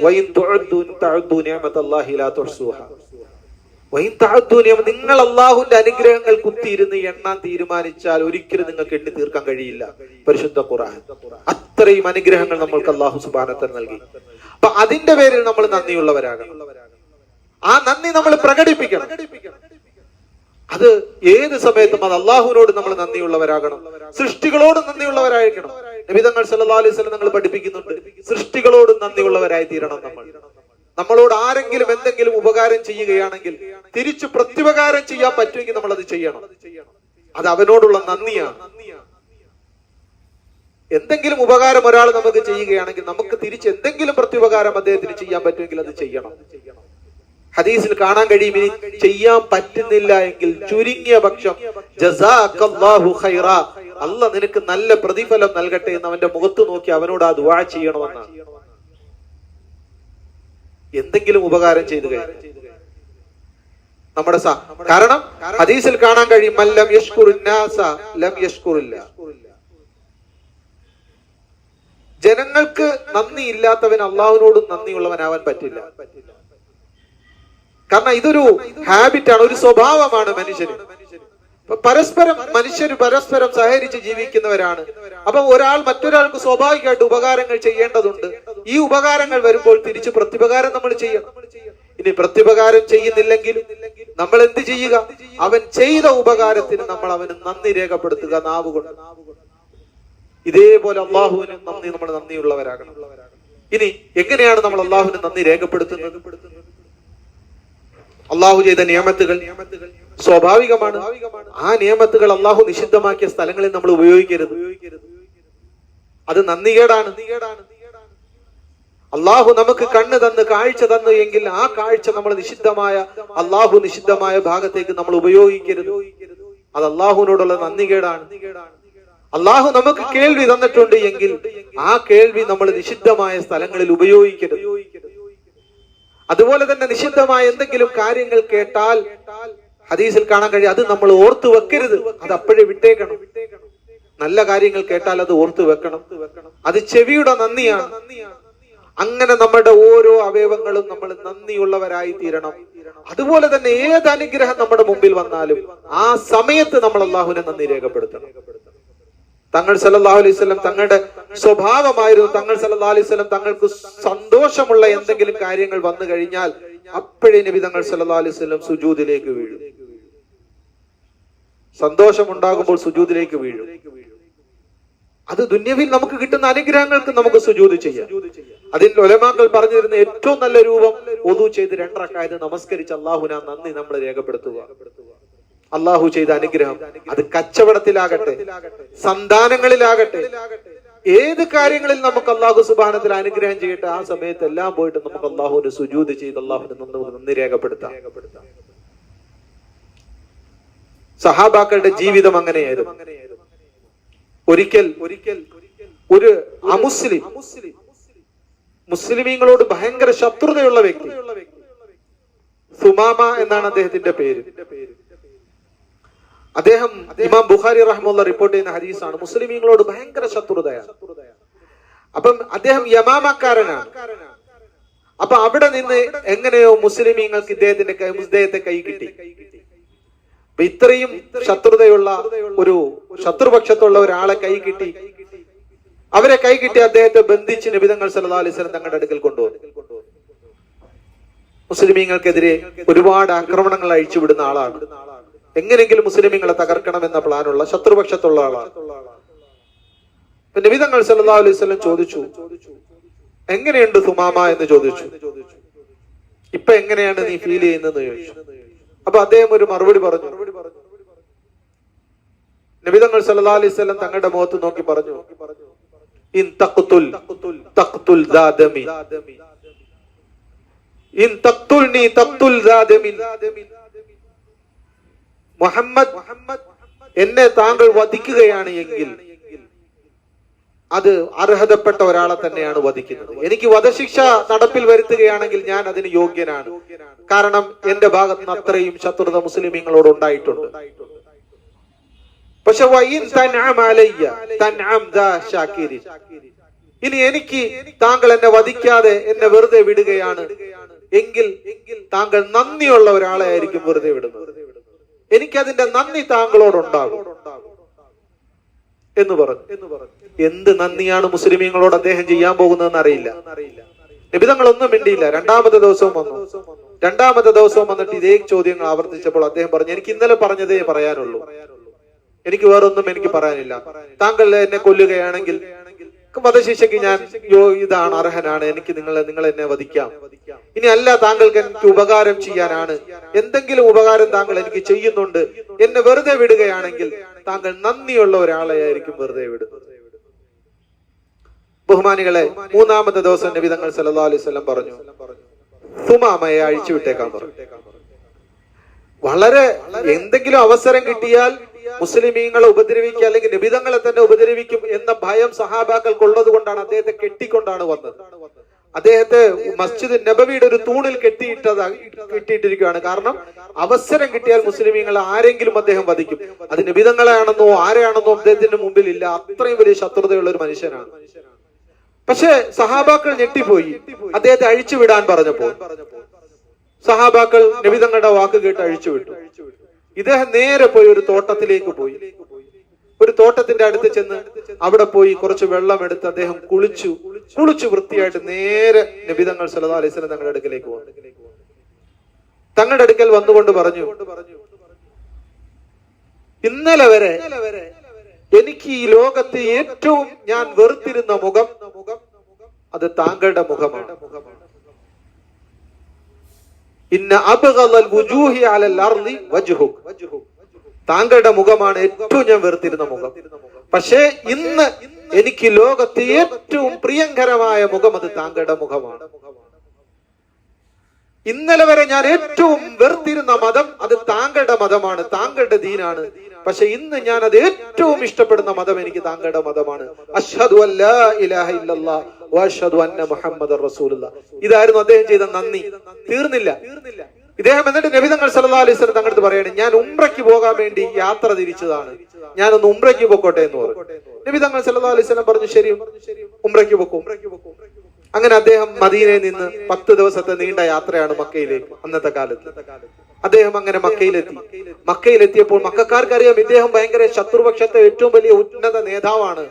നിങ്ങൾ അള്ളാഹുവിന്റെ അനുഗ്രഹങ്ങൾ കുത്തിയിരുന്ന് എണ്ണാൻ തീരുമാനിച്ചാൽ ഒരിക്കലും നിങ്ങൾക്ക് എണ്ണി തീർക്കാൻ കഴിയില്ല. പരിശുദ്ധ ഖുർആൻ അത്രയും അനുഗ്രഹങ്ങൾ നമ്മൾക്ക് അള്ളാഹു സുബ്ഹാനഹു വ തആല നൽകി. അപ്പൊ അതിന്റെ പേരിൽ നമ്മൾ നന്ദിയുള്ളവരാകണം. ആ നന്ദി നമ്മൾ പ്രകടിപ്പിക്കണം. അത് ഏത് സമയത്തും അത് അള്ളാഹുവിനോട് നമ്മൾ നന്ദിയുള്ളവരാകണം, സൃഷ്ടികളോടും നന്ദിയുള്ളവരായിരിക്കണം. നബി തങ്ങൾ സല്ലല്ലാഹു അലൈഹി വസല്ലം നമ്മൾ പഠിപ്പിക്കുന്നുണ്ട്, സൃഷ്ടികളോടും നന്ദിയുള്ളവരായി തീരണം നമ്മൾ. നമ്മളോട് ആരെങ്കിലും എന്തെങ്കിലും ഉപകാരം ചെയ്യുകയാണെങ്കിൽ തിരിച്ചു പ്രത്യുപകാരം ചെയ്യാൻ പറ്റുമെങ്കിൽ നമ്മൾ അത് ചെയ്യണം. അത് അവനോടുള്ള നന്ദിയാണ്. എന്തെങ്കിലും ഉപകാരം ഒരാൾ നമുക്ക് ചെയ്യുകയാണെങ്കിൽ നമുക്ക് തിരിച്ച് എന്തെങ്കിലും പ്രത്യുപകാരം അദ്ദേഹത്തിന് ചെയ്യാൻ പറ്റുമെങ്കിൽ അത് ചെയ്യണം. ഹദീസിൽ കാണാൻ കഴിയും, ഇനി ചെയ്യാൻ പറ്റുന്നില്ല എങ്കിൽ ചുരുങ്ങിയ പക്ഷം ജസാക്കല്ലാഹു ഖൈറാ, അല്ലാഹ് നിനക്ക് നല്ല പ്രതിഫലം നൽകട്ടെ എന്ന് അവന്റെ മുഖത്ത് നോക്കി അവനോട് ആ ദുആ ചെയ്യണമെന്നാണ്. എന്തെങ്കിലും ഉപകാരം ചെയ്തു കഴിഞ്ഞു നമ്മുടെ കാരണം ഹദീസിൽ കാണാൻ കഴിയും മല്ലം യഷ്കുറുന്നാസ ലം യഷ്കുറില്ല. ജനങ്ങൾക്ക് നന്ദി ഇല്ലാത്തവൻ അള്ളാഹുവിനോടും നന്ദിയുള്ളവനാവാൻ പറ്റില്ല. കാരണം ഇതൊരു ഹാബിറ്റാണ്, ഒരു സ്വഭാവമാണ് മനുഷ്യന്. മനുഷ്യർ പരസ്പരം സഹകരിച്ച് ജീവിക്കുന്നവരാണ്. അപ്പൊ ഒരാൾ മറ്റൊരാൾക്ക് സ്വാഭാവികമായിട്ട് ഉപകാരങ്ങൾ ചെയ്യേണ്ടതുണ്ട്. ഈ ഉപകാരങ്ങൾ വരുമ്പോൾ തിരിച്ച് പ്രത്യുപകാരം നമ്മൾ ചെയ്യണം. ഇനി പ്രത്യുപകാരം ചെയ്യുന്നില്ലെങ്കിൽ നമ്മൾ എന്ത് ചെയ്യുക? അവൻ ചെയ്ത ഉപകാരത്തിന് നമ്മൾ അവന് നന്ദി രേഖപ്പെടുത്തുക നാവുകൊണ്ട്. ഇതേപോലെ അള്ളാഹുവിന് നമ്മൾ നന്ദിയുള്ളവരാകണം. ഇനി എങ്ങനെയാണ് നമ്മൾ അള്ളാഹുവിന് നന്ദി രേഖപ്പെടുത്തുന്നത്? അള്ളാഹു ചെയ്ത നിയമത്തുകൾ സ്വാഭാവികമാണ്. ആ നിയമത്തുകൾ അള്ളാഹു നിഷിദ്ധമാക്കിയ സ്ഥലങ്ങളിൽ നമ്മൾ ഉപയോഗിക്കരുത്. അത് നന്ദികേടാണ്. അള്ളാഹു നമുക്ക് കണ്ണ് തന്ന് കാഴ്ച തന്നു എങ്കിൽ ആ കാഴ്ച നമ്മൾ അള്ളാഹു നിഷിദ്ധമായ ഭാഗത്തേക്ക് നമ്മൾ ഉപയോഗിക്കരുത്. അത് അള്ളാഹുവിനോടുള്ള നന്ദികേടാണ്. അള്ളാഹു നമുക്ക് കേൾവി തന്നിട്ടുണ്ട് എങ്കിൽ ആ കേൾവി നമ്മൾ നിഷിദ്ധമായ സ്ഥലങ്ങളിൽ ഉപയോഗിക്കരുത്. അതുപോലെ തന്നെ നിഷിദ്ധമായ എന്തെങ്കിലും കാര്യങ്ങൾ കേട്ടാൽ ഹദീസിൽ കാണാൻ കഴിയും അത് നമ്മൾ ഓർത്തു വെക്കരുത്, അത് അപ്പോഴേ വിട്ടേക്കണം. നല്ല കാര്യങ്ങൾ കേട്ടാൽ അത് ഓർത്തു വെക്കണം. അത് ചെവിയുടെ നന്ദിയാണ്. അങ്ങനെ നമ്മുടെ ഓരോ അവയവങ്ങളും നമ്മൾ നന്ദിയുള്ളവരായി തീരണം. അതുപോലെ തന്നെ ഏത് അനുഗ്രഹം നമ്മുടെ മുമ്പിൽ വന്നാലും ആ സമയത്ത് നമ്മൾ അള്ളാഹുവിനെ നന്ദി രേഖപ്പെടുത്തണം. തങ്ങൾ സല്ലല്ലാഹു അലൈഹി വസല്ലം തങ്ങളുടെ സ്വഭാവമായിരുന്നു. തങ്ങൾ സല്ലല്ലാഹു അലൈഹി വസല്ലം തങ്ങൾക്ക് സന്തോഷമുള്ള എന്തെങ്കിലും കാര്യങ്ങൾ വന്നു കഴിഞ്ഞാൽ അപ്പോഴേ നബി തങ്ങൾ സല്ലല്ലാഹു അലൈഹി വസല്ലം സുജൂദിലേക്ക് വീഴും. സന്തോഷമുണ്ടാകുമ്പോൾ സുജൂദിലേക്ക് വീഴും. അത് ദുന്യവിൽ നമുക്ക് കിട്ടുന്ന അനുഗ്രഹങ്ങൾക്ക് നമുക്ക് സുജൂദ് ചെയ്യാം. അതിൽ ഉലമാക്കൾ പറഞ്ഞിരുന്ന ഏറ്റവും നല്ല രൂപം വുദു ചെയ്ത് 2 റക്അത്ത് നമസ്കരിച്ച് അള്ളാഹുവിനെ നന്ദി നമ്മൾ രേഖപ്പെടുത്തുക. അള്ളാഹു ചെയ്ത അനുഗ്രഹം അത് കച്ചവടത്തിലാകട്ടെ, സന്താനങ്ങളിലാകട്ടെ, ഏത് കാര്യങ്ങളിൽ നമുക്ക് അള്ളാഹു സുബ്ഹാനഹു വ തആല അനുഗ്രഹം ചെയ്യട്ടെ, ആ സമയത്ത് എല്ലാം പോയിട്ട് നമുക്ക് അള്ളാഹുവിന് സുജൂദ് ചെയ്ത് അള്ളാഹുവിന് നന്ദി രേഖപ്പെടുത്താം. സഹാബാക്കളുടെ ജീവിതം അങ്ങനെയായിരുന്നു. ഒരിക്കൽ ഒരു അമുസ്ലിം മുസ്ലിമീങ്ങളോട് ഭയങ്കര ശത്രുതയുള്ള വ്യക്തി, സുമാമ എന്നാണ് അദ്ദേഹത്തിന്റെ പേര്. അദ്ദേഹം ഇമാം ബുഖാരി റഹ്മത്തുള്ളാഹി റിപ്പോർട്ട് ചെയ്യുന്ന ഹദീസാണ്. മുസ്ലിമീങ്ങളോട് ഭയങ്കര ശത്രുതയാണ്. അപ്പം അദ്ദേഹം യമാമക്കാരനാണ്. അപ്പൊ അവിടെ നിന്ന് എങ്ങനെയോ മുസ്ലിമീങ്ങൾക്ക് ഇദ്ദേഹത്തെ കൈ കിട്ടി. അപ്പൊ ഇത്രയും ശത്രുതയുള്ള ഒരു ശത്രുപക്ഷത്തുള്ള ഒരാളെ കൈ കിട്ടി. അവരെ കൈ കിട്ടി അദ്ദേഹത്തെ ബന്ധിച്ച് നബി തങ്ങൾ സല്ലല്ലാഹു അലൈഹി വസല്ലം തങ്ങളുടെ അടുക്കൽ കൊണ്ടുവന്നു. മുസ്ലിമീങ്ങൾക്കെതിരെ ഒരുപാട് ആക്രമണങ്ങൾ അഴിച്ചുവിടുന്ന ആളാണ്. എങ്ങനെയെങ്കിലും മുസ്ലിമീങ്ങളെ തകർക്കണമെന്ന പ്ലാനുള്ള ശത്രുപക്ഷത്തുള്ള ആളാണ്. നബി തങ്ങൾ സല്ലല്ലാഹു അലൈഹി വസല്ലം ചോദിച്ചു, എങ്ങനെയുണ്ട് സുമാമ എന്ന് ചോദിച്ചു. ഇപ്പൊ എങ്ങനെയാണ് നീ ഫീൽ ചെയ്യുന്നതെന്ന് ചോദിച്ചു. അപ്പൊ അദ്ദേഹം ഒരു മറുപടി പറഞ്ഞു. നബി തങ്ങൾ സല്ലല്ലാഹു അലൈഹി വസല്ലം തങ്ങളുടെ മുഖത്ത് നോക്കി പറഞ്ഞു, ഇൻ തഖ്തുൽ തഖ്തുൽ ദാദമി, ഇൻ തഖ്തുൽനി തഖ്തുൽ ദാദമി. മുഹമ്മദ്, എന്നെ താങ്കൾ വധിക്കുകയാണ് എങ്കിൽ അത് അർഹതപ്പെട്ട ഒരാളെ തന്നെയാണ് വധിക്കുന്നത്. എനിക്ക് വധശിക്ഷ നടപ്പിൽ വരുത്തുകയാണെങ്കിൽ ഞാൻ അതിന് യോഗ്യനാണ്. കാരണം എന്റെ ഭാഗത്ത് നിന്ന് അത്രയും ശത്രുത മുസ്ലിമീങ്ങളോട് ഉണ്ടായിട്ടുണ്ട്. പക്ഷെ ഇനി എനിക്ക് താങ്കൾ എന്നെ വധിക്കാതെ എന്നെ വെറുതെ വിടുകയാണ് എങ്കിൽ താങ്കൾ നന്ദിയുള്ള ഒരാളെ ആയിരിക്കും വെറുതെ വിടുന്നത്. എനിക്കതിന്റെ നന്ദി താങ്കളോടുണ്ടാകും എന്ന് പറഞ്ഞു. എന്ത് നന്ദിയാണ് മുസ്ലിമീങ്ങളോട് അദ്ദേഹം ചെയ്യാൻ പോകുന്നതെന്ന് അറിയില്ല. നബി തങ്ങൾ ഒന്നും മിണ്ടിയില്ല. രണ്ടാമത്തെ ദിവസവും വന്നിട്ട് ഇതേ ചോദ്യങ്ങൾ ആവർത്തിച്ചപ്പോൾ അദ്ദേഹം പറഞ്ഞു, എനിക്ക് ഇന്നലെ പറഞ്ഞതേ പറയാനുള്ളൂ, എനിക്ക് വേറൊന്നും എനിക്ക് പറയാനില്ല. താങ്കൾ എന്നെ കൊല്ലുകയാണെങ്കിൽ വധശിക്ഷയ്ക്ക് ഞാൻ ഇതാണ് അർഹനാണ്. എനിക്ക് നിങ്ങൾ എന്നെ വധിക്കാം. ഇനി അല്ല, താങ്കൾക്ക് എനിക്ക് ഉപകാരം ചെയ്യാനാണ്, എന്തെങ്കിലും ഉപകാരം താങ്കൾ എനിക്ക് ചെയ്യുന്നുണ്ട്, എന്നെ വെറുതെ വിടുകയാണെങ്കിൽ താങ്കൾ നന്ദിയുള്ള ഒരാളെ ആയിരിക്കും വെറുതെ വിടുന്നത്. ബഹുമാനികളെ, മൂന്നാമത്തെ ദിവസം നബി തങ്ങൾ സല്ലല്ലാഹു അലൈഹി വസല്ലം പറഞ്ഞു, സുമാമയെ അഴിച്ചുവിട്ടേക്കാൻ പറഞ്ഞു. വളരെ എന്തെങ്കിലും അവസരം കിട്ടിയാൽ മുസ്ലിമീങ്ങളെ ഉപദ്രവിക്കുക അല്ലെങ്കിൽ നബിതങ്ങളെ തന്നെ ഉപദ്രവിക്കും എന്ന ഭയം സഹാബാക്കൾക്കുള്ളത് കൊണ്ടാണ് അദ്ദേഹത്തെ കെട്ടിക്കൊണ്ടാണ് വന്നത്. അദ്ദേഹത്തെ മസ്ജിദ് നബവിയുടെ ഒരു തൂണിൽ കെട്ടിയിട്ടിരിക്കുകയാണ്. കാരണം അവസരം കിട്ടിയാൽ മുസ്ലിമീങ്ങൾ ആരെങ്കിലും അദ്ദേഹം വധിക്കും. അത് നബിതങ്ങളാണെന്നോ ആരെയാണെന്നോ അദ്ദേഹത്തിന്റെ മുമ്പിൽ ഇല്ല. അത്രയും വലിയ ശത്രുതയുള്ള ഒരു മനുഷ്യനാണ്. പക്ഷെ സഹാബാക്കൾ ഞെട്ടിപ്പോയി. അദ്ദേഹത്തെ അഴിച്ചുവിടാൻ പറഞ്ഞപ്പോൾ സഹാബാക്കൾ നബിതങ്ങളുടെ വാക്ക് കേട്ട് അഴിച്ചുവിട്ടു. ഇദ്ദേഹം നേരെ പോയി ഒരു തോട്ടത്തിലേക്ക് പോയി. ഒരു തോട്ടത്തിന്റെ അടുത്ത് ചെന്ന് അവിടെ പോയി കുറച്ച് വെള്ളം എടുത്ത് അദ്ദേഹം കുളിച്ചു വൃത്തിയായിട്ട് നേരെ നബിതങ്ങൾ സല്ലല്ലാഹു അലൈഹി വസല്ലം തങ്ങളുടെ അടുക്കലേക്ക് വന്നു. തങ്ങളുടെ അടുക്കൽ വന്നുകൊണ്ട് പറഞ്ഞു, ഇന്നലെ വരെ എനിക്ക് ഈ ലോകത്ത് ഏറ്റവും ഞാൻ വെറുത്തിരുന്ന മുഖം അത് താങ്കളുടെ മുഖമാണ്. ഇന്ന അബ്ഗളൽ വുജൂഹി അലൽ അർളി വജ്ഹുക്, താങ്കളുടെ മുഖമാണ് ഏറ്റവും ഞാൻ വെറുത്തിരുന്ന മുഖം. പക്ഷേ ഇന്ന് എനിക്ക് ലോകത്ത് ഏറ്റവും പ്രിയങ്കരമായ മുഖം അത് താങ്കളുടെ മുഖമാണ്. ഇന്നലെ വരെ ഞാൻ ഏറ്റവും വെറുത്തിരുന്ന മതം അത് താങ്കളുടെ മതമാണ്, താങ്കളുടെ ദീനാണ്. പക്ഷെ ഇന്ന് ഞാൻ അത് ഏറ്റവും ഇഷ്ടപ്പെടുന്ന മതം എനിക്ക് താങ്കളുടെ മതമാണ്. അശ്ഹദു അല്ലാ ഇലാഹ ഇല്ലല്ലാഹ് വ അശ്ഹദു അന്ന മുഹമ്മദർ റസൂലുള്ളാഹ്. ഇതായിരുന്നു അദ്ദേഹം ചെയ്ത നന്ദി. തീർന്നില്ല. ഇദ്ദേഹം എന്നിട്ട് നബിതങ്ങൾ സല്ലല്ലാഹു അലൈഹി വസല്ലം തങ്ങളുടെ പറയണേ, ഞാൻ ഉംറയ്ക്ക് പോകാൻ വേണ്ടി യാത്ര തിരിച്ചതാണ്, ഞാനൊന്ന് ഉംറയ്ക്ക് പോക്കോട്ടെ എന്ന് പറഞ്ഞു. നബിതങ്ങൾ സല്ലല്ലാഹു അലൈഹി വസല്ലം പറഞ്ഞു, ശരി, ഉംറയ്ക്ക് പോക്കും. അങ്ങനെ അദ്ദേഹം മദീനയിൽ നിന്ന് 10 ദിവസത്തെ നീണ്ട യാത്രയാണ് മക്കയിലേക്ക്. അന്നത്തെ കാലത്ത് അദ്ദേഹം അങ്ങനെ മക്കയിലെത്തിയപ്പോൾ മക്കാർക്കറിയാം ഇദ്ദേഹം ഭയങ്കര ശത്രുപക്ഷത്തെ ഏറ്റവും വലിയ ഉന്നത നേതാവാണ്.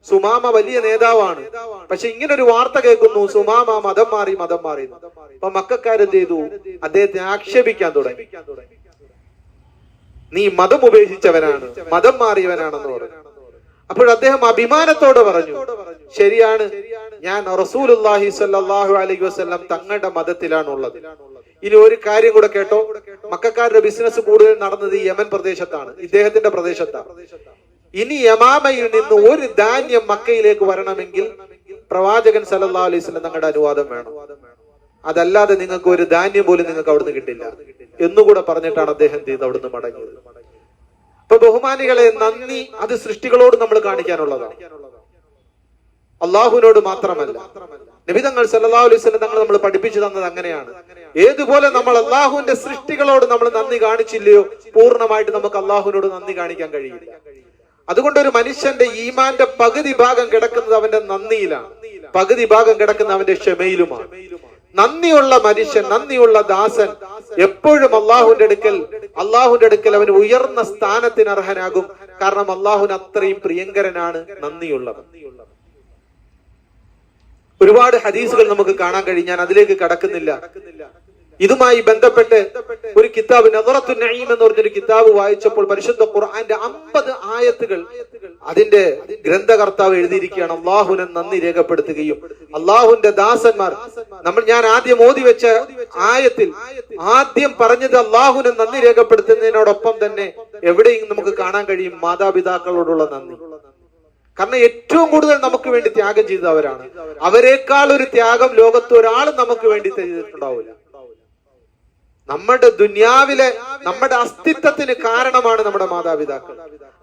സുമാമ വലിയ നേതാവാണ്. പക്ഷെ ഇങ്ങനെ ഒരു വാർത്ത കേൾക്കുന്നു, സുമാമ മതം മാറി. അപ്പൊ മക്കാരെന്ത് ചെയ്തു? അദ്ദേഹത്തെ ആക്ഷേപിക്കാൻ തുടങ്ങി. നീ മതം ഉപേക്ഷിച്ചവനാണ്, മതം മാറിയവനാണെന്ന് പറഞ്ഞു. അപ്പോൾ അദ്ദേഹം അഭിമാനത്തോടെ പറഞ്ഞു, ശരിയാണ്, ഞാൻ റസൂലുള്ളാഹി സ്വല്ലല്ലാഹു അലൈഹി വസല്ലം തങ്ങളുടെ മതത്തിലാണുള്ളത്. ഇനി ഒരു കാര്യം കൂടെ കേട്ടോ, മക്കക്കാരുടെ ബിസിനസ് കൂടുതൽ നടന്നത് ഈ യമൻ പ്രദേശത്താണ്, ഇദ്ദേഹത്തിന്റെ പ്രദേശത്താണ്. ഇനി യമാമയിൽ നിന്ന് ഒരു ധാന്യം മക്കയിലേക്ക് വരണമെങ്കിൽ പ്രവാചകൻ സല്ലല്ലാഹു അലൈഹി വസല്ലം തങ്ങളുടെ അനുവാദം വേണം. അതല്ലാതെ നിങ്ങൾക്ക് ഒരു ധാന്യം പോലും നിങ്ങൾക്ക് അവിടുന്ന് കിട്ടില്ല എന്നുകൂടെ പറഞ്ഞിട്ടാണ് അദ്ദേഹം ചെയ്ത് അവിടുന്ന് മടങ്ങിയത്. അപ്പൊ ബഹുമാനികളെ, നന്ദി അത് സൃഷ്ടികളോട് നമ്മൾ കാണിക്കാനുള്ളതാണ്, അള്ളാഹുവിനോട് മാത്രമല്ല. നബിതങ്ങൾ സല്ലല്ലാഹു അലൈഹി വസല്ലം തങ്ങൾ നമ്മൾ പഠിപ്പിച്ചു തന്നത് അങ്ങനെയാണ്. ഏതുപോലെ നമ്മൾ അള്ളാഹുവിന്റെ സൃഷ്ടികളോട് നമ്മൾ നന്ദി കാണിച്ചില്ലയോ, പൂർണ്ണമായിട്ട് നമുക്ക് അള്ളാഹുവിനോട് നന്ദി കാണിക്കാൻ കഴിയില്ല. അതുകൊണ്ട് ഒരു മനുഷ്യന്റെ ഈമാന്റെ പകുതി ഭാഗം കിടക്കുന്നത് അവന്റെ നന്ദിയിലാണ്, പകുതി ഭാഗം കിടക്കുന്നത് അവന്റെ ക്ഷമയിലുമാണ്. നന്ദിയുള്ള മനുഷ്യൻ, നന്ദിയുള്ള ദാസൻ എപ്പോഴും അള്ളാഹുവിന്റെ അടുക്കൽ അവന് ഉയർന്ന സ്ഥാനത്തിന് അർഹനാകും. കാരണം അള്ളാഹുവിന് അത്രയും പ്രിയങ്കരനാണ് നന്ദിയുള്ളവൻ. ഒരുപാട് ഹദീസുകൾ നമുക്ക് കാണാൻ കഴിയും, ഞാൻ അതിലേക്ക് കടക്കുന്നില്ല. ഇതുമായി ബന്ധപ്പെട്ട് ഒരു കിതാബ് നദറത്തുൻ നഈം എന്ന് പറഞ്ഞൊരു കിതാബ് വായിച്ചപ്പോൾ പരിശുദ്ധ ഖുർആന്റെ 50 ആയത്തുകൾ അതിന്റെ ഗ്രന്ഥകർത്താവ് എഴുതിയിരിക്കുകയാണ് അള്ളാഹുവിനെ നന്ദി രേഖപ്പെടുത്തുകയും അള്ളാഹുവിന്റെ ദാസന്മാർ ഞാൻ ആദ്യം ഓതി വെച്ച ആയത്തിൽ ആദ്യം പറഞ്ഞത് അള്ളാഹുവിനെ നന്ദി രേഖപ്പെടുത്തുന്നതിനോടൊപ്പം തന്നെ എവിടെയും നമുക്ക് കാണാൻ കഴിയും മാതാപിതാക്കളോടുള്ള നന്ദി. കാരണം ഏറ്റവും കൂടുതൽ നമുക്ക് വേണ്ടി ത്യാഗം ചെയ്തവരാണ്. അവരെക്കാൾ ഒരു ത്യാഗം ലോകത്ത് ഒരാളും നമുക്ക് വേണ്ടി ചെയ്തിട്ടുണ്ടാവില്ല. നമ്മുടെ ദുനിയാവിലെ നമ്മുടെ അസ്തിത്വത്തിന് കാരണമാണ് നമ്മുടെ മാതാപിതാക്കൾ.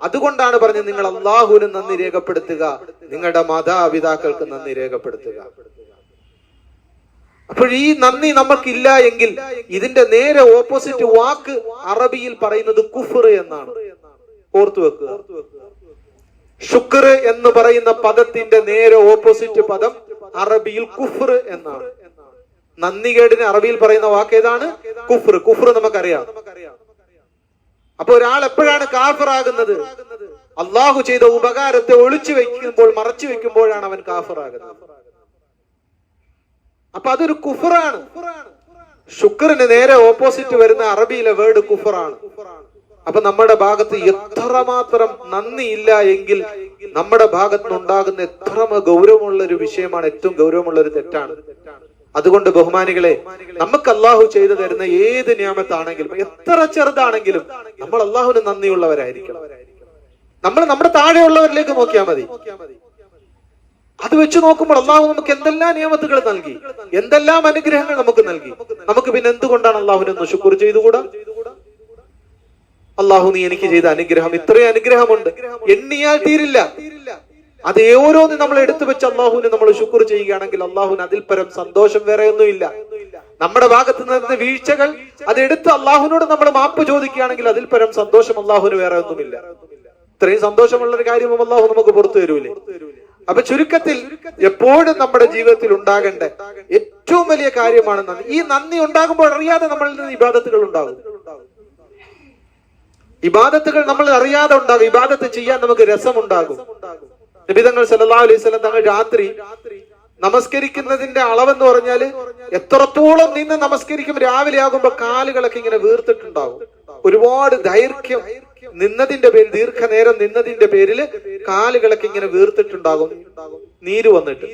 അതുകൊണ്ടാണ് പറഞ്ഞത് നിങ്ങൾ അള്ളാഹുവിന് നന്ദി രേഖപ്പെടുത്തുക, നിങ്ങളുടെ മാതാപിതാക്കൾക്ക് നന്ദി രേഖപ്പെടുത്തുക. അപ്പോൾ ഈ നന്ദി നമുക്കില്ല എങ്കിൽ ഇതിന്റെ നേരെ ഓപ്പോസിറ്റ് വാക്ക് അറബിയിൽ പറയുന്നത് കുഫ്ർ എന്നാണ്. ഓർത്തു വെക്കുക. ശുക്ർ എന്ന് പറയുന്ന പദത്തിന്റെ നേരെ ഓപ്പോസിറ്റ് പദം അറബിയിൽ കുഫ്ർ എന്നാണ്. നന്ദികേടിന് അറബിയിൽ പറയുന്ന വാക്ക് ഏതാണ്? കുഫ്ർ. കുഫ്ർ നമുക്കറിയാം. അപ്പൊ ഒരാൾ എപ്പോഴാണ് കാഫിറാകുന്നത്? അള്ളാഹു ചെയ്ത ഉപകാരത്തെ ഒളിച്ചു വെക്കുമ്പോൾ, മറച്ചു വെക്കുമ്പോഴാണ് അവൻ കാഫിറാകുന്നത്. അപ്പൊ അതൊരു കുഫ്റാണ്. ശുക്റിന് നേരെ ഓപ്പോസിറ്റ് വരുന്ന അറബിയിലെ വേർഡ് കുഫ്റാണ്. അപ്പൊ നമ്മുടെ ഭാഗത്ത് എത്രമാത്രം നന്ദി ഇല്ല എങ്കിൽ നമ്മുടെ ഭാഗത്തുനിന്നുണ്ടാകുന്ന എത്ര ഗൗരവമുള്ള ഒരു വിഷയമാണ്, ഏറ്റവും ഗൗരവമുള്ള ഒരു തെറ്റാണ്. അതുകൊണ്ട് ബഹുമാനികളെ, നമുക്ക് അള്ളാഹു ചെയ്തു തരുന്ന ഏത് നിയമത്താണെങ്കിലും എത്ര ചെറുതാണെങ്കിലും നമ്മൾ അള്ളാഹുവിന് നന്ദിയുള്ളവരായിരിക്കണം. നമ്മൾ നമ്മുടെ താഴെയുള്ളവരിലേക്ക് നോക്കിയാൽ മതി. അത് വെച്ച് നോക്കുമ്പോൾ അള്ളാഹു നമുക്ക് എന്തെല്ലാം നിയമത്തുകൾ നൽകി, എന്തെല്ലാം അനുഗ്രഹങ്ങൾ നമുക്ക് നൽകി. നമുക്ക് പിന്നെ എന്തുകൊണ്ടാണ് അള്ളാഹുവിനൊന്ന് ശുക്ർ ചെയ്തുകൂടാ? അള്ളാഹു നീ എനിക്ക് ചെയ്ത അനുഗ്രഹം, ഇത്രയും അനുഗ്രഹമുണ്ട്, എണ്ണിയാൽ തീരില്ല. അത് ഓരോന്നും നമ്മൾ എടുത്തു വെച്ച് അള്ളാഹുവിന് നമ്മൾ ശുക്ർ ചെയ്യുകയാണെങ്കിൽ അള്ളാഹുവിന് അതിൽ പരം സന്തോഷം വേറെ ഒന്നുമില്ല. നമ്മുടെ ഭാഗത്ത് നിന്ന് വീഴ്ചകൾ അതെടുത്ത് അള്ളാഹുവിനോട് നമ്മൾ മാപ്പ് ചോദിക്കുകയാണെങ്കിൽ അതിൽ പരം സന്തോഷം അള്ളാഹുവിന് വേറെ ഒന്നുമില്ല. ഇത്രയും സന്തോഷമുള്ള ഒരു കാര്യം അള്ളാഹു നമുക്ക് പുറത്തു തരൂലേ? അപ്പൊ ചുരുക്കത്തിൽ എപ്പോഴും നമ്മുടെ ജീവിതത്തിൽ ഉണ്ടാകേണ്ട ഏറ്റവും വലിയ കാര്യമാണ് നന്ദി. ഈ നന്ദി ഉണ്ടാകുമ്പോൾ അറിയാതെ നമ്മളിൽ നിന്ന് ഇബാദത്തുകൾ ഉണ്ടാകും. ഇബാദത്തുകൾ നമ്മൾ അറിയാതെ ഉണ്ടാകും. ഇബാദത്ത് ചെയ്യാൻ നമുക്ക് രസമുണ്ടാകും. നബി തങ്ങൾ സല്ലല്ലാഹു അലൈഹി വസല്ലം തങ്ങൾ രാത്രി നമസ്കരിക്കുന്നതിന്റെ അളവെന്ന് പറഞ്ഞാല് എത്രത്തോളം നിന്ന് നമസ്കരിക്കും, രാവിലെ ആകുമ്പോ കാലുകളൊക്കെ ഇങ്ങനെ വീർത്തിട്ടുണ്ടാകും. ഒരുപാട് ദൈർഘ്യം നിന്നതിന്റെ പേരിൽ, ദീർഘനേരം നിന്നതിന്റെ പേരിൽ കാലുകളൊക്കെ ഇങ്ങനെ വീർത്തിട്ടുണ്ടാകും, നീര് വന്നിട്ട്.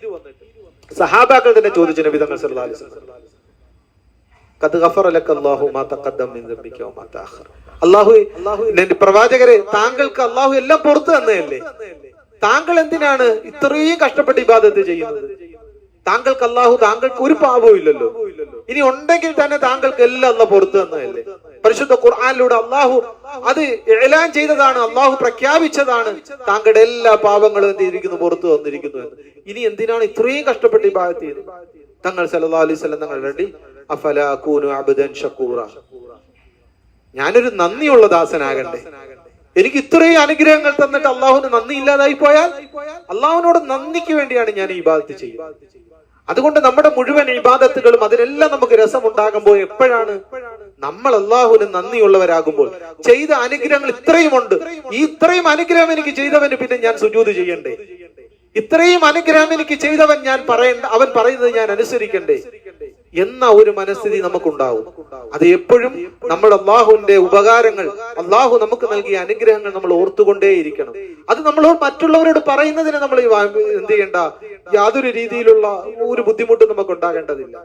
സഹാബാക്കൾ തന്നെ ചോദിച്ചു നബി തങ്ങൾ സല്ലല്ലാഹു അലൈഹി വസല്ലം, ഖദ് ഗഫറ ലക അല്ലാഹു മാ തഖദ്ദമ മിൻ ദംബിക വമാ തഅഖർ. പ്രവാചകരെ, താങ്കൾക്ക് അല്ലാഹു എല്ലാം പുറത്തു തന്നതല്ലേ, താങ്കൾ എന്തിനാണ് ഇത്രയും കഷ്ടപ്പെട്ട് ഇബാദത്ത് ചെയ്യുന്നത്? താങ്കൾക്ക് അല്ലാഹു, താങ്കൾക്ക് ഒരു പാപവും ഇല്ലല്ലോ. ഇനി ഉണ്ടെങ്കിൽ തന്നെ താങ്കൾക്ക് എല്ലാം അല്ലാഹു പുറത്തു തന്നതല്ലേ. പരിശുദ്ധ ഖുർആനിലൂടെ അല്ലാഹു അത് ഇഅ്ലാൻ ചെയ്തതാണ്, അല്ലാഹു പ്രഖ്യാപിച്ചതാണ്, താങ്കളുടെ എല്ലാ പാപങ്ങളും എന്തിരിക്കുന്നു, പുറത്തു വന്നിരിക്കുന്നു എന്ന്. ഇനി എന്തിനാണ് ഇത്രയും കഷ്ടപ്പെട്ട് ഇബാദത്ത് ചെയ്യുന്നത്? തങ്ങൾ സല്ലല്ലാഹു അലൈഹി വസല്ലം തങ്ങൾ വേണ്ടി അഫലാ അകൂനു അബ്ദൻ ശകൂറ, ഞാനൊരു നന്ദിയുള്ള ദാസനാകണ്ടേ? എനിക്ക് ഇത്രയും അനുഗ്രഹങ്ങൾ തന്നിട്ട് അള്ളാഹുവിന് നന്ദി ഇല്ലാതായി പോയാൽ, അള്ളാഹുവിനോട് നന്ദിക്ക് വേണ്ടിയാണ് ഞാൻ ഈ ഇബാദത്ത് ചെയ്യുന്നത്. അതുകൊണ്ട് നമ്മുടെ മുഴുവൻ ഇബാദത്തുകളും അതിനെല്ലാം നമുക്ക് രസമുണ്ടാകുമ്പോൾ എപ്പോഴാണ്? നമ്മൾ അള്ളാഹുവിന് നന്ദിയുള്ളവരാകുമ്പോൾ. ചെയ്ത അനുഗ്രഹങ്ങൾ ഇത്രയുമുണ്ട്, ഈ ഇത്രയും അനുഗ്രഹം എനിക്ക് ചെയ്തവന് പിന്നെ ഞാൻ സുജൂദ് ചെയ്യണ്ടേ? ഇത്രയും അനുഗ്രഹം എനിക്ക് ചെയ്തവൻ ഞാൻ അവൻ പറയുന്നത് ഞാൻ അനുസരിക്കണ്ടേ എന്ന ഒരു മനസ്ഥിതി നമുക്കുണ്ടാവും. അത് എപ്പോഴും നമ്മൾ അള്ളാഹുവിന്റെ ഉപകാരങ്ങൾ, അള്ളാഹു നമുക്ക് നൽകിയ അനുഗ്രഹങ്ങൾ നമ്മൾ ഓർത്തുകൊണ്ടേയിരിക്കണം. അത് നമ്മൾ മറ്റുള്ളവരോട് പറയുന്നതിന് നമ്മൾ എന്ത് ചെയ്യണ്ട, യാതൊരു രീതിയിലുള്ള ഒരു ബുദ്ധിമുട്ടും നമുക്ക് ഉണ്ടാകേണ്ടതില്ല.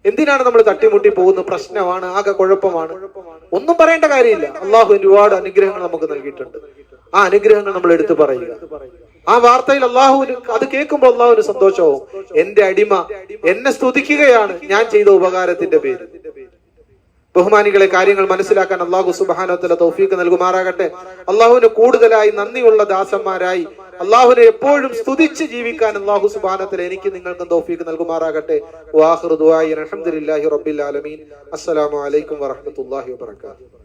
എന്തിനാണ് നമ്മൾ തട്ടിമുട്ടി പോകുന്നത്? പ്രശ്നമാണ്, ആകെ കുഴപ്പമാണ്. ഒന്നും പറയേണ്ട കാര്യമില്ല. അള്ളാഹു ഒരുപാട് അനുഗ്രഹങ്ങൾ നമുക്ക് നൽകിയിട്ടുണ്ട്. ആ അനുഗ്രഹങ്ങൾ നമ്മൾ എടുത്തു പറയുക. ആ വാർത്തയിൽ അള്ളാഹുവിന് അത് കേൾക്കുമ്പോൾ അള്ളാഹുവിന് സന്തോഷവും. എന്റെ അടിമ എന്നെ സ്തുതിക്കുകയാണ് ഞാൻ ചെയ്ത ഉപകാരത്തിന്റെ പേര്. ബഹുമാനികളെ, കാര്യങ്ങൾ മനസ്സിലാക്കാൻ അള്ളാഹു സുബ്ഹാനഹു വ തആല തൗഫീഖ് നൽകുമാറാകട്ടെ. അള്ളാഹുവിന് കൂടുതലായി നന്ദിയുള്ള ദാസന്മാരായി അള്ളാഹുവിനെ എപ്പോഴും സ്തുതിച്ച് ജീവിക്കാൻ അള്ളാഹു സുബ്ഹാനഹു വ തആല എനിക്ക് നിങ്ങൾക്കും തൗഫീഖ് നൽകുമാറാകട്ടെ. വആഖിറു ദുആഇ അൽഹംദുലില്ലാഹി റബ്ബിൽ ആലമീൻ. അസ്സലാമു അലൈക്കും വറഹ്മത്തുള്ളാഹി വബറകാതുഹു.